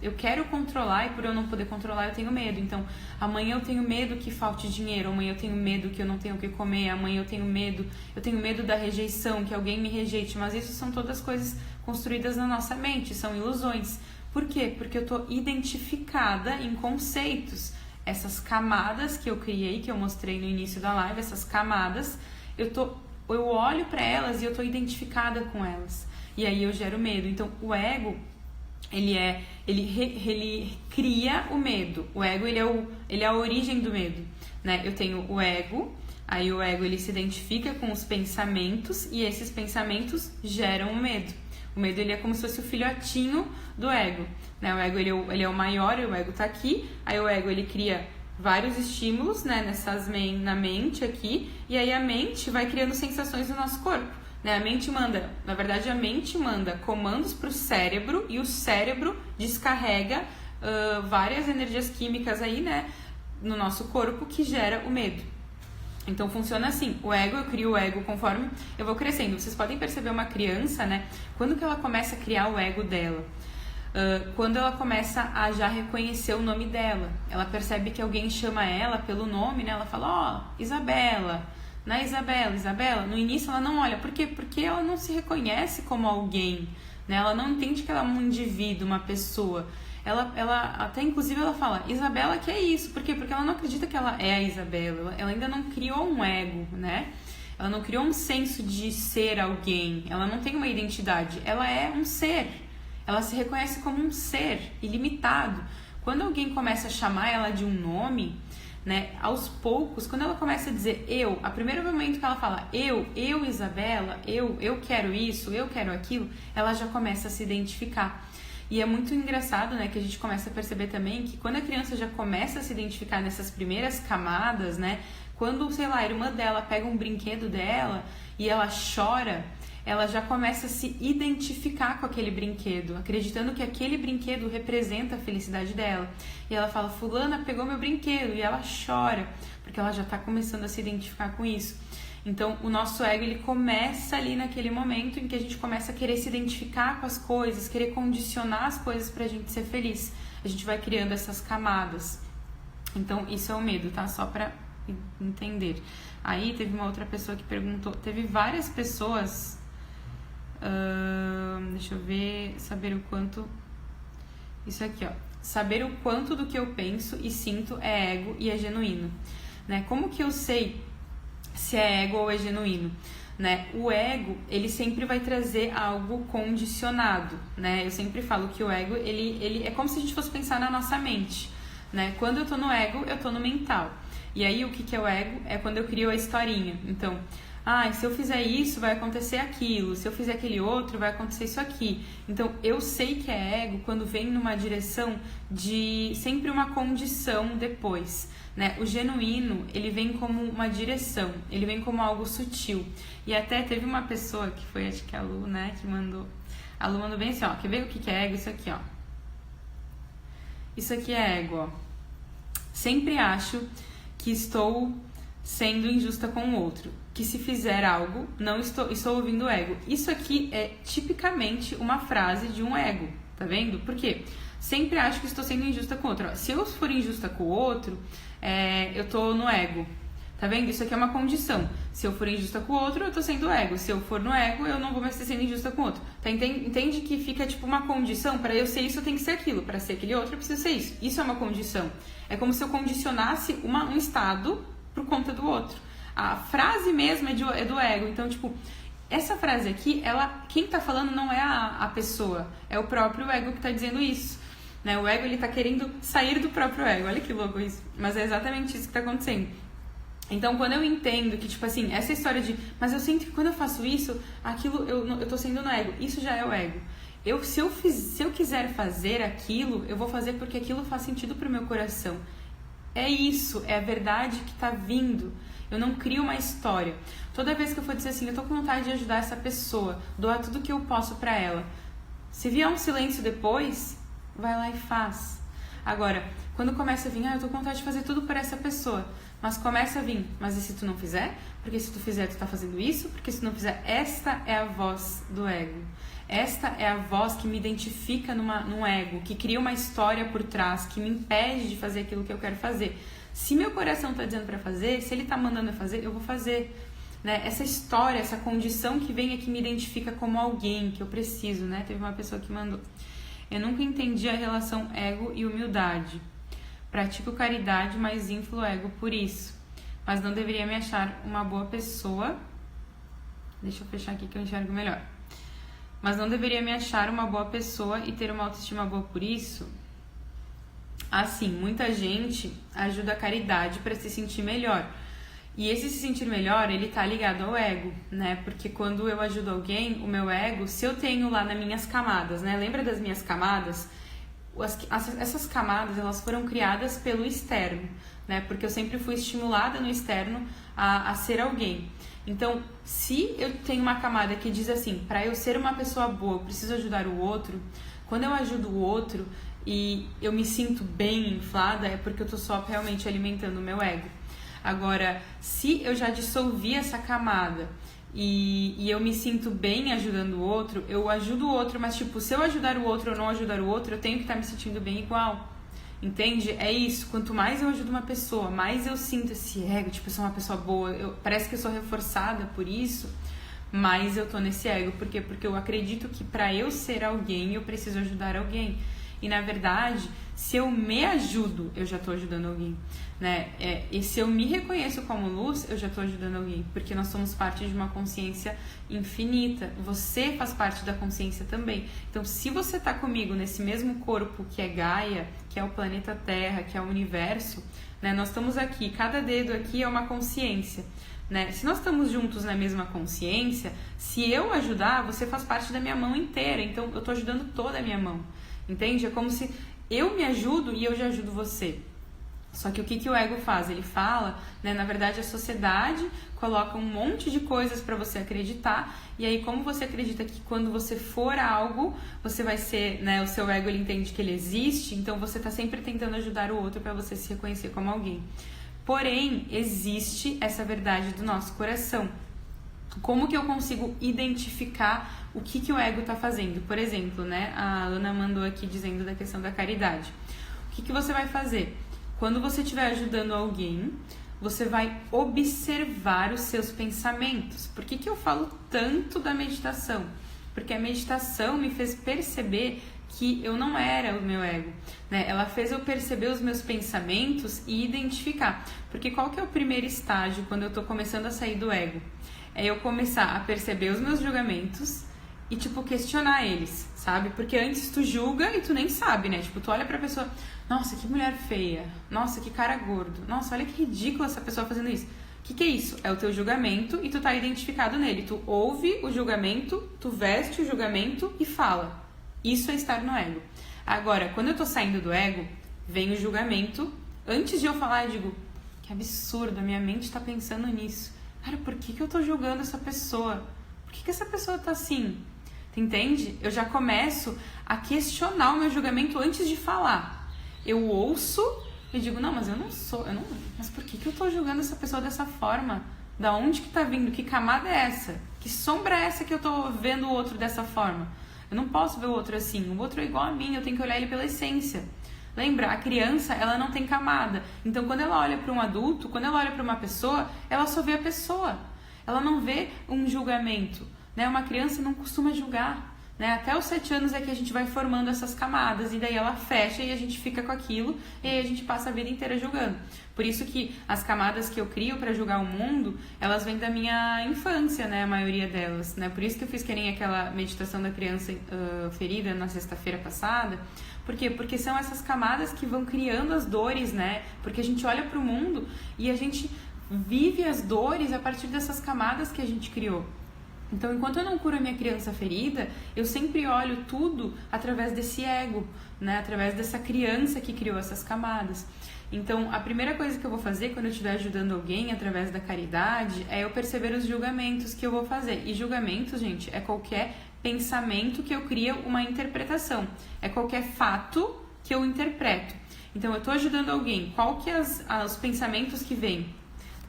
Eu quero controlar e, por eu não poder controlar, eu tenho medo. Então, amanhã eu tenho medo que falte dinheiro. Amanhã eu tenho medo que eu não tenha o que comer. Amanhã eu tenho medo da rejeição, que alguém me rejeite. Mas isso são todas coisas construídas na nossa mente, são ilusões. Por quê? Porque eu estou identificada em conceitos. Essas camadas que eu criei, que eu mostrei no início da live, essas camadas, eu olho para elas e eu estou identificada com elas. E aí eu gero medo. Então, o ego, ele cria o medo. O ego, ele é a origem do medo, né? Eu tenho o ego, aí o ego, ele se identifica com os pensamentos e esses pensamentos geram o medo. O medo, ele é como se fosse o filhotinho do ego, né? O ego, ele é o maior, o ego tá aqui, aí o ego, ele cria vários estímulos, né, na mente aqui, e aí a mente vai criando sensações no nosso corpo, né? A mente manda comandos para o cérebro, e o cérebro descarrega várias energias químicas aí, né, no nosso corpo, que gera o medo. Então funciona assim, eu crio o ego conforme eu vou crescendo. Vocês podem perceber uma criança, né? Quando que ela começa a criar o ego dela? Quando ela começa a já reconhecer o nome dela. Ela percebe que alguém chama ela pelo nome, né? Ela fala, Isabela, né? Isabela. No início ela não olha. Por quê? Porque ela não se reconhece como alguém, né? Ela não entende que ela é um indivíduo, uma pessoa. Ela até inclusive ela fala, Isabela, que é isso? Por quê? Porque ela não acredita que ela é a Isabela. Ela ainda não criou um ego, né? Ela não criou um senso de ser alguém. Ela não tem uma identidade. Ela é um ser. Ela se reconhece como um ser ilimitado. Quando alguém começa a chamar ela de um nome, né? Aos poucos, quando ela começa a dizer eu, a primeiro momento que ela fala eu Isabela, eu quero isso, eu quero aquilo, ela já começa a se identificar. E é muito engraçado, né, que a gente começa a perceber também que quando a criança já começa a se identificar nessas primeiras camadas, né, quando, sei lá, a irmã dela pega um brinquedo dela e ela chora, ela já começa a se identificar com aquele brinquedo, acreditando que aquele brinquedo representa a felicidade dela. E ela fala, fulana pegou meu brinquedo, e ela chora, porque ela já está começando a se identificar com isso. Então, o nosso ego, ele começa ali naquele momento em que a gente começa a querer se identificar com as coisas, querer condicionar as coisas pra gente ser feliz. A gente vai criando essas camadas. Então, isso é o medo, tá? Só pra entender. Aí, teve uma outra pessoa que perguntou... Teve várias pessoas... deixa eu ver... Saber o quanto... Isso aqui, ó. Saber o quanto do que eu penso e sinto é ego e é genuíno. Né? Como que eu sei... se é ego ou é genuíno, né? O ego, ele sempre vai trazer algo condicionado, né? Eu sempre falo que o ego, ele é como se a gente fosse pensar na nossa mente, né? Quando eu tô no ego, eu tô no mental. E aí, o que é o ego? É quando eu crio a historinha. Então, se eu fizer isso, vai acontecer aquilo. Se eu fizer aquele outro, vai acontecer isso aqui. Então, eu sei que é ego quando vem numa direção de sempre uma condição depois, né? O genuíno, ele vem como uma direção, ele vem como algo sutil. E até teve uma pessoa que foi, acho que a Lu, né, que mandou. A Lu mandou bem assim, ó, quer ver o que é ego? Isso aqui, ó. Isso aqui é ego, ó. Sempre acho que estou sendo injusta com o outro, que se fizer algo, não estou ouvindo o ego. Isso aqui é tipicamente uma frase de um ego, tá vendo? Por quê? Sempre acho que estou sendo injusta com o outro. Se eu for injusta com o outro, eu tô no ego, Tá vendo? Isso aqui é uma condição. Se eu for injusta com o outro, eu tô sendo ego. Se eu for no ego, eu não vou mais ser sendo injusta com o outro. Tá? Entende que fica tipo uma condição? Para eu ser isso, eu tenho que ser aquilo. Para ser aquele outro, eu preciso ser isso. Isso é uma condição. É como se eu condicionasse um estado por conta do outro. A frase mesmo é do ego. Então, tipo, essa frase aqui, quem tá falando não é a pessoa. É o próprio ego que tá dizendo isso. Né? O ego, ele tá querendo sair do próprio ego. Olha que louco isso. Mas é exatamente isso que tá acontecendo. Então, quando eu entendo que, tipo assim, essa história de... Mas eu sinto que quando eu faço isso, aquilo, eu tô sendo no ego. Isso já é o ego. Se eu quiser fazer aquilo, eu vou fazer porque aquilo faz sentido pro meu coração. É isso, é a verdade que tá vindo. Eu não crio uma história. Toda vez que eu for dizer assim, eu tô com vontade de ajudar essa pessoa, doar tudo que eu posso pra ela. Se vier um silêncio depois, vai lá e faz. Agora, quando começa a vir, eu tô com vontade de fazer tudo por essa pessoa. Mas começa a vir, mas e se tu não fizer? Porque se tu fizer, tu tá fazendo isso? Porque se tu não fizer, esta é a voz do ego. Esta é a voz que me identifica num ego, que cria uma história por trás, que me impede de fazer aquilo que eu quero fazer. Se meu coração tá dizendo pra fazer, se ele tá mandando eu fazer, eu vou fazer. Né? Essa história, essa condição que vem aqui me identifica como alguém que eu preciso, né? Teve uma pessoa que mandou. Eu nunca entendi a relação ego e humildade. Pratico caridade, mas inflo o ego por isso. Mas não deveria me achar uma boa pessoa. Deixa eu fechar aqui que eu enxergo melhor. Mas não deveria me achar uma boa pessoa e ter uma autoestima boa por isso? Assim, muita gente ajuda a caridade para se sentir melhor. E esse se sentir melhor, ele tá ligado ao ego, né? Porque quando eu ajudo alguém, o meu ego, se eu tenho lá nas minhas camadas, né? Lembra das minhas camadas? Essas camadas, elas foram criadas pelo externo, né? Porque eu sempre fui estimulada no externo a ser alguém. Então, se eu tenho uma camada que diz assim, para eu ser uma pessoa boa, eu preciso ajudar o outro, quando eu ajudo o outro e eu me sinto bem inflada, é porque eu tô só realmente alimentando o meu ego. Agora, se eu já dissolvi essa camada e eu me sinto bem ajudando o outro, eu ajudo o outro, mas tipo, se eu ajudar o outro ou não ajudar o outro, eu tenho que estar me sentindo bem igual. Entende? É isso. Quanto mais eu ajudo uma pessoa, mais eu sinto esse ego, tipo, eu sou uma pessoa boa, parece que eu sou reforçada por isso, mais eu tô nesse ego. Por quê? Porque eu acredito que pra eu ser alguém, eu preciso ajudar alguém. E na verdade, se eu me ajudo, eu já tô ajudando alguém, né? E se eu me reconheço como luz, eu já tô ajudando alguém, porque nós somos parte de uma consciência infinita. Você faz parte da consciência também. Então, se você tá comigo nesse mesmo corpo que é Gaia, que é o planeta Terra, que é o universo, né? Nós estamos aqui, cada dedo aqui é uma consciência, né? Se nós estamos juntos na mesma consciência, se eu ajudar, você faz parte da minha mão inteira. Então, eu tô ajudando toda a minha mão. Entende? É como se eu me ajudo e eu já ajudo você. Só que o que o ego faz? Ele fala, né? Na verdade, a sociedade coloca um monte de coisas para você acreditar. E aí, como você acredita que quando você for algo, você vai ser, né? O seu ego, ele entende que ele existe. Então, você tá sempre tentando ajudar o outro para você se reconhecer como alguém. Porém, existe essa verdade do nosso coração. Como que eu consigo identificar o que o ego está fazendo? Por exemplo, né? A Ana mandou aqui dizendo da questão da caridade. O que você vai fazer? Quando você estiver ajudando alguém, você vai observar os seus pensamentos. Por que eu falo tanto da meditação? Porque a meditação me fez perceber que eu não era o meu ego, né? Ela fez eu perceber os meus pensamentos e identificar. Porque qual que é o primeiro estágio quando eu tô começando a sair do ego? É eu começar a perceber os meus julgamentos e, tipo, questionar eles, sabe? Porque antes tu julga e tu nem sabe, né? Tipo, tu olha pra pessoa, nossa, que mulher feia, nossa, que cara gordo, nossa, olha que ridícula essa pessoa fazendo isso. O que é isso? É o teu julgamento e tu tá identificado nele. Tu ouve o julgamento, tu veste o julgamento e fala. Isso é estar no ego. Agora, quando eu tô saindo do ego, vem o julgamento. Antes de eu falar, eu digo, que absurdo, a minha mente tá pensando nisso. Cara, por que eu tô julgando essa pessoa? Por que essa pessoa tá assim? Tu entende? Eu já começo a questionar o meu julgamento antes de falar. Eu ouço e digo, não, mas eu não sou, mas por que eu tô julgando essa pessoa dessa forma? Da onde que tá vindo? Que camada é essa? Que sombra é essa que eu tô vendo o outro dessa forma? Eu não posso ver o outro assim. O outro é igual a mim, eu tenho que olhar ele pela essência. Lembra, a criança, ela não tem camada. Então, quando ela olha para um adulto, quando ela olha para uma pessoa, ela só vê a pessoa. Ela não vê um julgamento, né? Uma criança não costuma julgar. Né? Até os 7 anos é que a gente vai formando essas camadas e daí ela fecha e a gente fica com aquilo e aí a gente passa a vida inteira julgando. Por isso que as camadas que eu crio para julgar o mundo, elas vêm da minha infância, né? A maioria delas, né? Por isso que eu fiz que nem aquela meditação da criança ferida na sexta-feira passada. Por quê? Porque são essas camadas que vão criando as dores, né? Porque a gente olha para o mundo e a gente vive as dores a partir dessas camadas que a gente criou. Então, enquanto eu não curo a minha criança ferida, eu sempre olho tudo através desse ego, né? Através dessa criança que criou essas camadas. Então, a primeira coisa que eu vou fazer quando eu estiver ajudando alguém através da caridade é eu perceber os julgamentos que eu vou fazer. E julgamentos, gente, é qualquer pensamento que eu crio uma interpretação. É qualquer fato que eu interpreto. Então, eu estou ajudando alguém. Qual que é os pensamentos que vêm?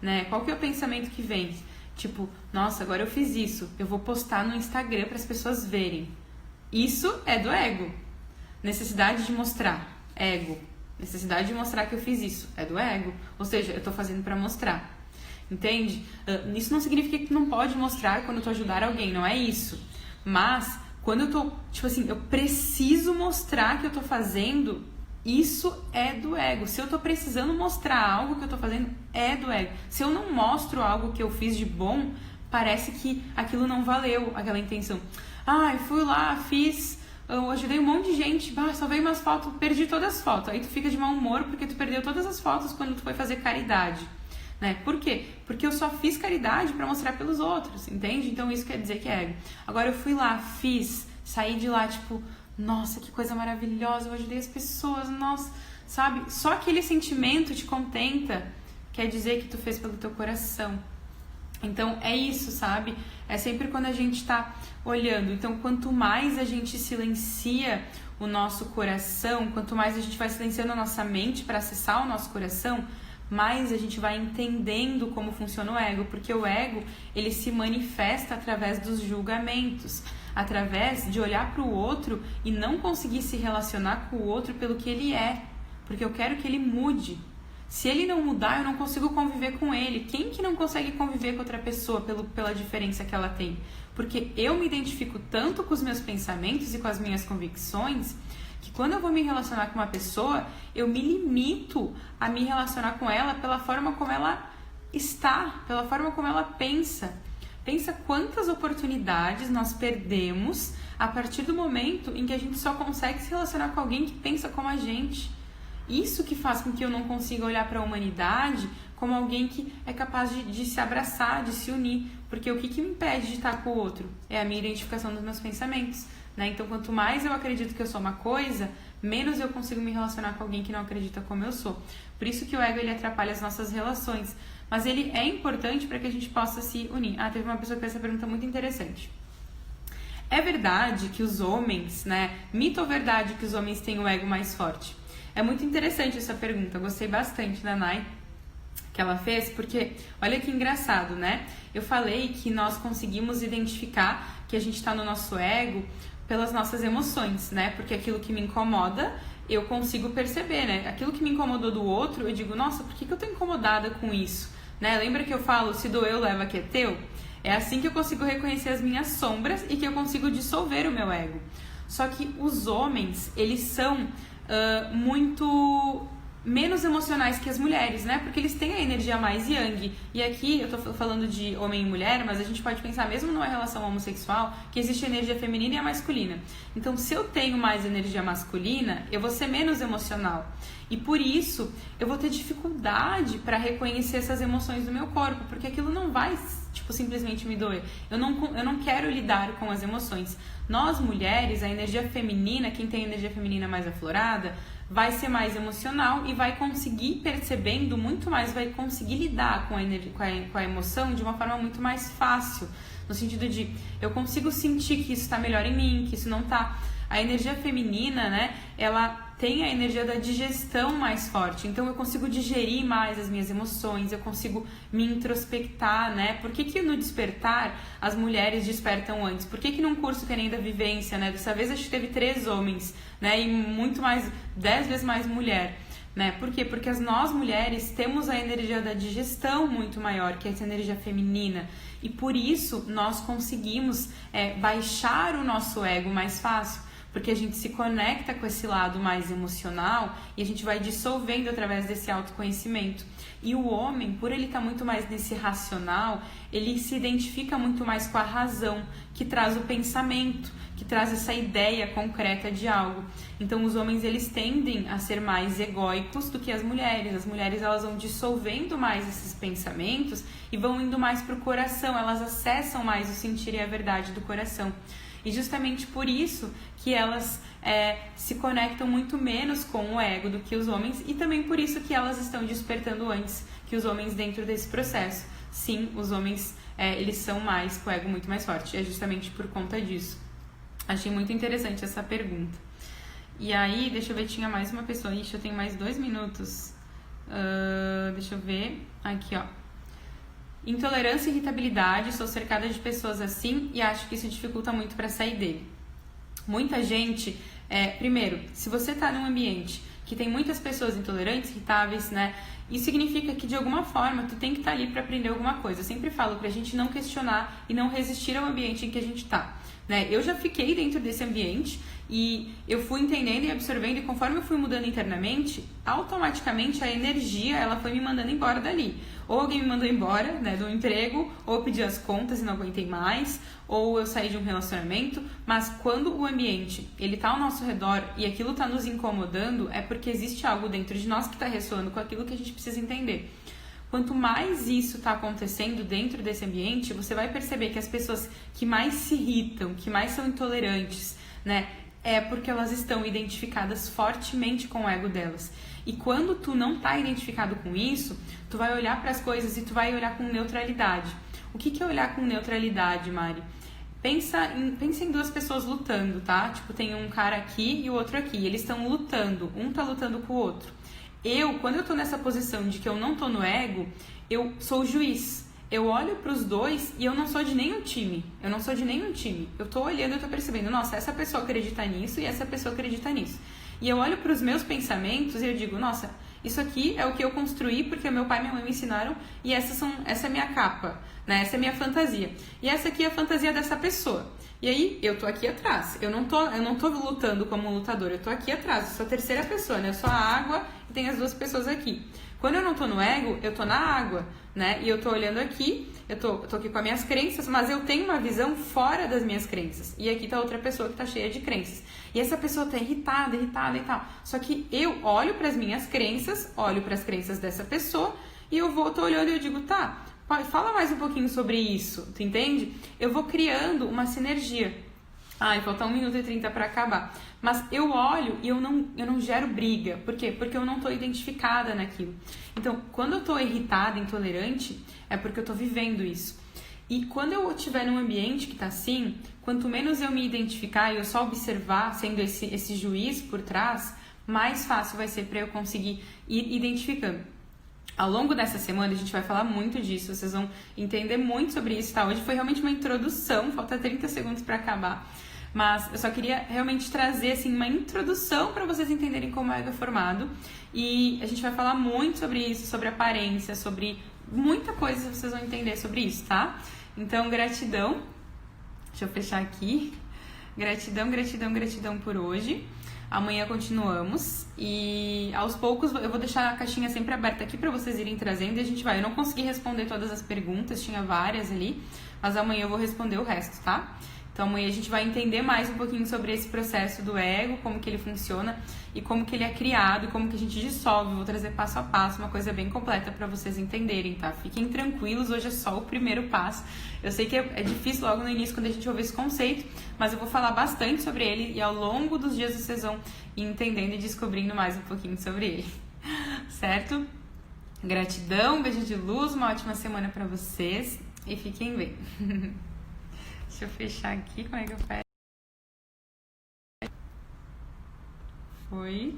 Né? Qual que é o pensamento que vem? Tipo, nossa, agora eu fiz isso, eu vou postar no Instagram para as pessoas verem. Isso é do ego. Necessidade de mostrar, ego. Necessidade de mostrar que eu fiz isso, é do ego. Ou seja, eu tô fazendo para mostrar. Entende? Isso não significa que não pode mostrar quando eu tô ajudando alguém, não é isso. Mas, quando eu tô, tipo assim, eu preciso mostrar que eu tô fazendo, isso é do ego. Se eu tô precisando mostrar algo que eu tô fazendo, é do ego. Se eu não mostro algo que eu fiz de bom, parece que aquilo não valeu, aquela intenção. Eu fui lá, fiz, eu ajudei um monte de gente, salvei umas fotos, perdi todas as fotos. Aí tu fica de mau humor porque tu perdeu todas as fotos quando tu foi fazer caridade. Né? Por quê? Porque eu só fiz caridade pra mostrar pelos outros, entende? Então isso quer dizer que é ego. Agora eu fui lá, fiz, saí de lá, tipo... Nossa, que coisa maravilhosa, eu ajudei as pessoas, nossa, sabe? Só aquele sentimento te contenta, quer dizer que tu fez pelo teu coração. Então, é isso, sabe? É sempre quando a gente tá olhando. Então, quanto mais a gente silencia o nosso coração, quanto mais a gente vai silenciando a nossa mente para acessar o nosso coração, mais a gente vai entendendo como funciona o ego, porque o ego, ele se manifesta através dos julgamentos, através de olhar para o outro e não conseguir se relacionar com o outro pelo que ele é, porque eu quero que ele mude. Se ele não mudar, eu não consigo conviver com ele. Quem que não consegue conviver com outra pessoa pela diferença que ela tem? Porque eu me identifico tanto com os meus pensamentos e com as minhas convicções que quando eu vou me relacionar com uma pessoa, eu me limito a me relacionar com ela pela forma como ela está, pela forma como ela pensa. Pensa quantas oportunidades nós perdemos a partir do momento em que a gente só consegue se relacionar com alguém que pensa como a gente. Isso que faz com que eu não consiga olhar para a humanidade como alguém que é capaz de se abraçar, de se unir. Porque o que me impede de estar com o outro? É a minha identificação dos meus pensamentos. Né? Então, quanto mais eu acredito que eu sou uma coisa, menos eu consigo me relacionar com alguém que não acredita como eu sou. Por isso que o ego ele atrapalha as nossas relações. Mas ele é importante para que a gente possa se unir. Teve uma pessoa que fez essa pergunta muito interessante. É verdade que os homens, né? Mito ou verdade que os homens têm o ego mais forte? É muito interessante essa pergunta. Eu gostei bastante da Nai que ela fez, porque olha que engraçado, né? Eu falei que nós conseguimos identificar que a gente está no nosso ego pelas nossas emoções, né? Porque aquilo que me incomoda, eu consigo perceber, né? Aquilo que me incomodou do outro, eu digo, nossa, por que eu tô incomodada com isso? Né? Lembra que eu falo, se doeu, leva que é teu? É assim que eu consigo reconhecer as minhas sombras e que eu consigo dissolver o meu ego. Só que os homens, eles são muito menos emocionais que as mulheres, né? Porque eles têm a energia mais yang. E aqui eu tô falando de homem e mulher, mas a gente pode pensar mesmo numa relação homossexual que existe a energia feminina e a masculina. Então, se eu tenho mais energia masculina, eu vou ser menos emocional. E por isso, eu vou ter dificuldade para reconhecer essas emoções do meu corpo, porque aquilo não vai, simplesmente me doer. Eu não quero lidar com as emoções. Nós, mulheres, a energia feminina, quem tem a energia feminina mais aflorada, vai ser mais emocional e vai conseguir percebendo muito mais, vai conseguir lidar com a emoção de uma forma muito mais fácil. No sentido de, eu consigo sentir que isso está melhor em mim, que isso não está A energia feminina, né, ela tem a energia da digestão mais forte, então eu consigo digerir mais as minhas emoções, eu consigo me introspectar, né? Por que no despertar as mulheres despertam antes? Por que num curso que é nem da vivência, né? Dessa vez acho que teve 3 homens, né? E muito mais, 10 vezes mais mulher. Né? Por quê? Porque nós mulheres temos a energia da digestão muito maior, que é essa energia feminina, e por isso nós conseguimos baixar o nosso ego mais fácil, porque a gente se conecta com esse lado mais emocional e a gente vai dissolvendo através desse autoconhecimento. E o homem, por ele estar muito mais nesse racional, ele se identifica muito mais com a razão, que traz o pensamento, que traz essa ideia concreta de algo. Então os homens, eles tendem a ser mais egóicos do que as mulheres. As mulheres, elas vão dissolvendo mais esses pensamentos e vão indo mais para o coração, elas acessam mais o sentir e a verdade do coração. E justamente por isso que elas se conectam muito menos com o ego do que os homens, e também por isso que elas estão despertando antes que os homens dentro desse processo. Sim, os homens, eles são mais, com o ego muito mais forte, é justamente por conta disso. Achei muito interessante essa pergunta. E aí, deixa eu ver, tinha mais uma pessoa. Ixi, eu tenho mais 2 minutos. Deixa eu ver. Aqui, ó. Intolerância e irritabilidade. Sou cercada de pessoas assim e acho que isso dificulta muito para sair dele. Muita gente... primeiro, se você está num ambiente que tem muitas pessoas intolerantes, irritáveis, né? Isso significa que de alguma forma tu tem que estar ali para aprender alguma coisa. Eu sempre falo pra gente não questionar e não resistir ao ambiente em que a gente tá, né? Eu já fiquei dentro desse ambiente e eu fui entendendo e absorvendo, e conforme eu fui mudando internamente, automaticamente a energia, ela foi me mandando embora dali. Ou alguém me mandou embora, né, do emprego, ou eu pedi as contas e não aguentei mais, ou eu saí de um relacionamento. Mas quando o ambiente, ele tá ao nosso redor e aquilo tá nos incomodando, é porque existe algo dentro de nós que tá ressoando com aquilo que a gente precisa entender. Quanto mais isso está acontecendo dentro desse ambiente, você vai perceber que as pessoas que mais se irritam, que mais são intolerantes, né, é porque elas estão identificadas fortemente com o ego delas. E quando tu não tá identificado com isso, tu vai olhar para as coisas e tu vai olhar com neutralidade. O que é olhar com neutralidade, Mari? Pensa em 2 pessoas lutando, tá? Tipo, tem um cara aqui e o outro aqui. Eles estão lutando, um tá lutando com o outro. Quando eu tô nessa posição de que eu não tô no ego, eu sou o juiz. Eu olho pros 2 e eu não sou de nenhum time. Eu tô olhando e eu tô percebendo, nossa, essa pessoa acredita nisso e essa pessoa acredita nisso. E eu olho pros meus pensamentos e eu digo, nossa, isso aqui é o que eu construí porque meu pai e minha mãe me ensinaram e essa é a minha capa, né? Essa é a minha fantasia. E essa aqui é a fantasia dessa pessoa. E aí, eu tô aqui atrás. Eu não tô lutando como um lutador, eu tô aqui atrás. Eu sou a terceira pessoa, né? Eu sou a água e tem as 2 pessoas aqui. Quando eu não tô no ego, eu tô na água, né? E eu tô olhando aqui, eu tô aqui com as minhas crenças, mas eu tenho uma visão fora das minhas crenças. E aqui tá outra pessoa que tá cheia de crenças. E essa pessoa tá irritada e tal. Só que eu olho pras minhas crenças, olho pras crenças dessa pessoa e tô olhando e eu digo, tá, fala mais um pouquinho sobre isso, tu entende? Eu vou criando uma sinergia. Ai, falta 1 minuto e 30 para acabar. Mas eu olho e eu não gero briga. Por quê? Porque eu não tô identificada naquilo. Então, quando eu tô irritada, intolerante, é porque eu tô vivendo isso. E quando eu estiver num ambiente que tá assim, quanto menos eu me identificar e eu só observar, sendo esse juiz por trás, mais fácil vai ser para eu conseguir ir identificando. Ao longo dessa semana a gente vai falar muito disso, vocês vão entender muito sobre isso, tá? Hoje foi realmente uma introdução, falta 30 segundos para acabar, mas eu só queria realmente trazer assim, uma introdução para vocês entenderem como é o ego é formado, e a gente vai falar muito sobre isso, sobre aparência, sobre muita coisa vocês vão entender sobre isso, tá? Então, gratidão, deixa eu fechar aqui, gratidão por hoje. Amanhã continuamos e aos poucos eu vou deixar a caixinha sempre aberta aqui para vocês irem trazendo e a gente vai. Eu não consegui responder todas as perguntas, tinha várias ali, mas amanhã eu vou responder o resto, tá? Então amanhã a gente vai entender mais um pouquinho sobre esse processo do ego, como que ele funciona e como que ele é criado e como que a gente dissolve. Vou trazer passo a passo, uma coisa bem completa para vocês entenderem, tá? Fiquem tranquilos, hoje é só o primeiro passo. Eu sei que é difícil logo no início quando a gente ouve esse conceito, mas eu vou falar bastante sobre ele e ao longo dos dias vocês vão ir entendendo e descobrindo mais um pouquinho sobre ele, certo? Gratidão, beijo de luz, uma ótima semana para vocês e fiquem bem. Deixa eu fechar aqui, como é que eu fecho? Foi.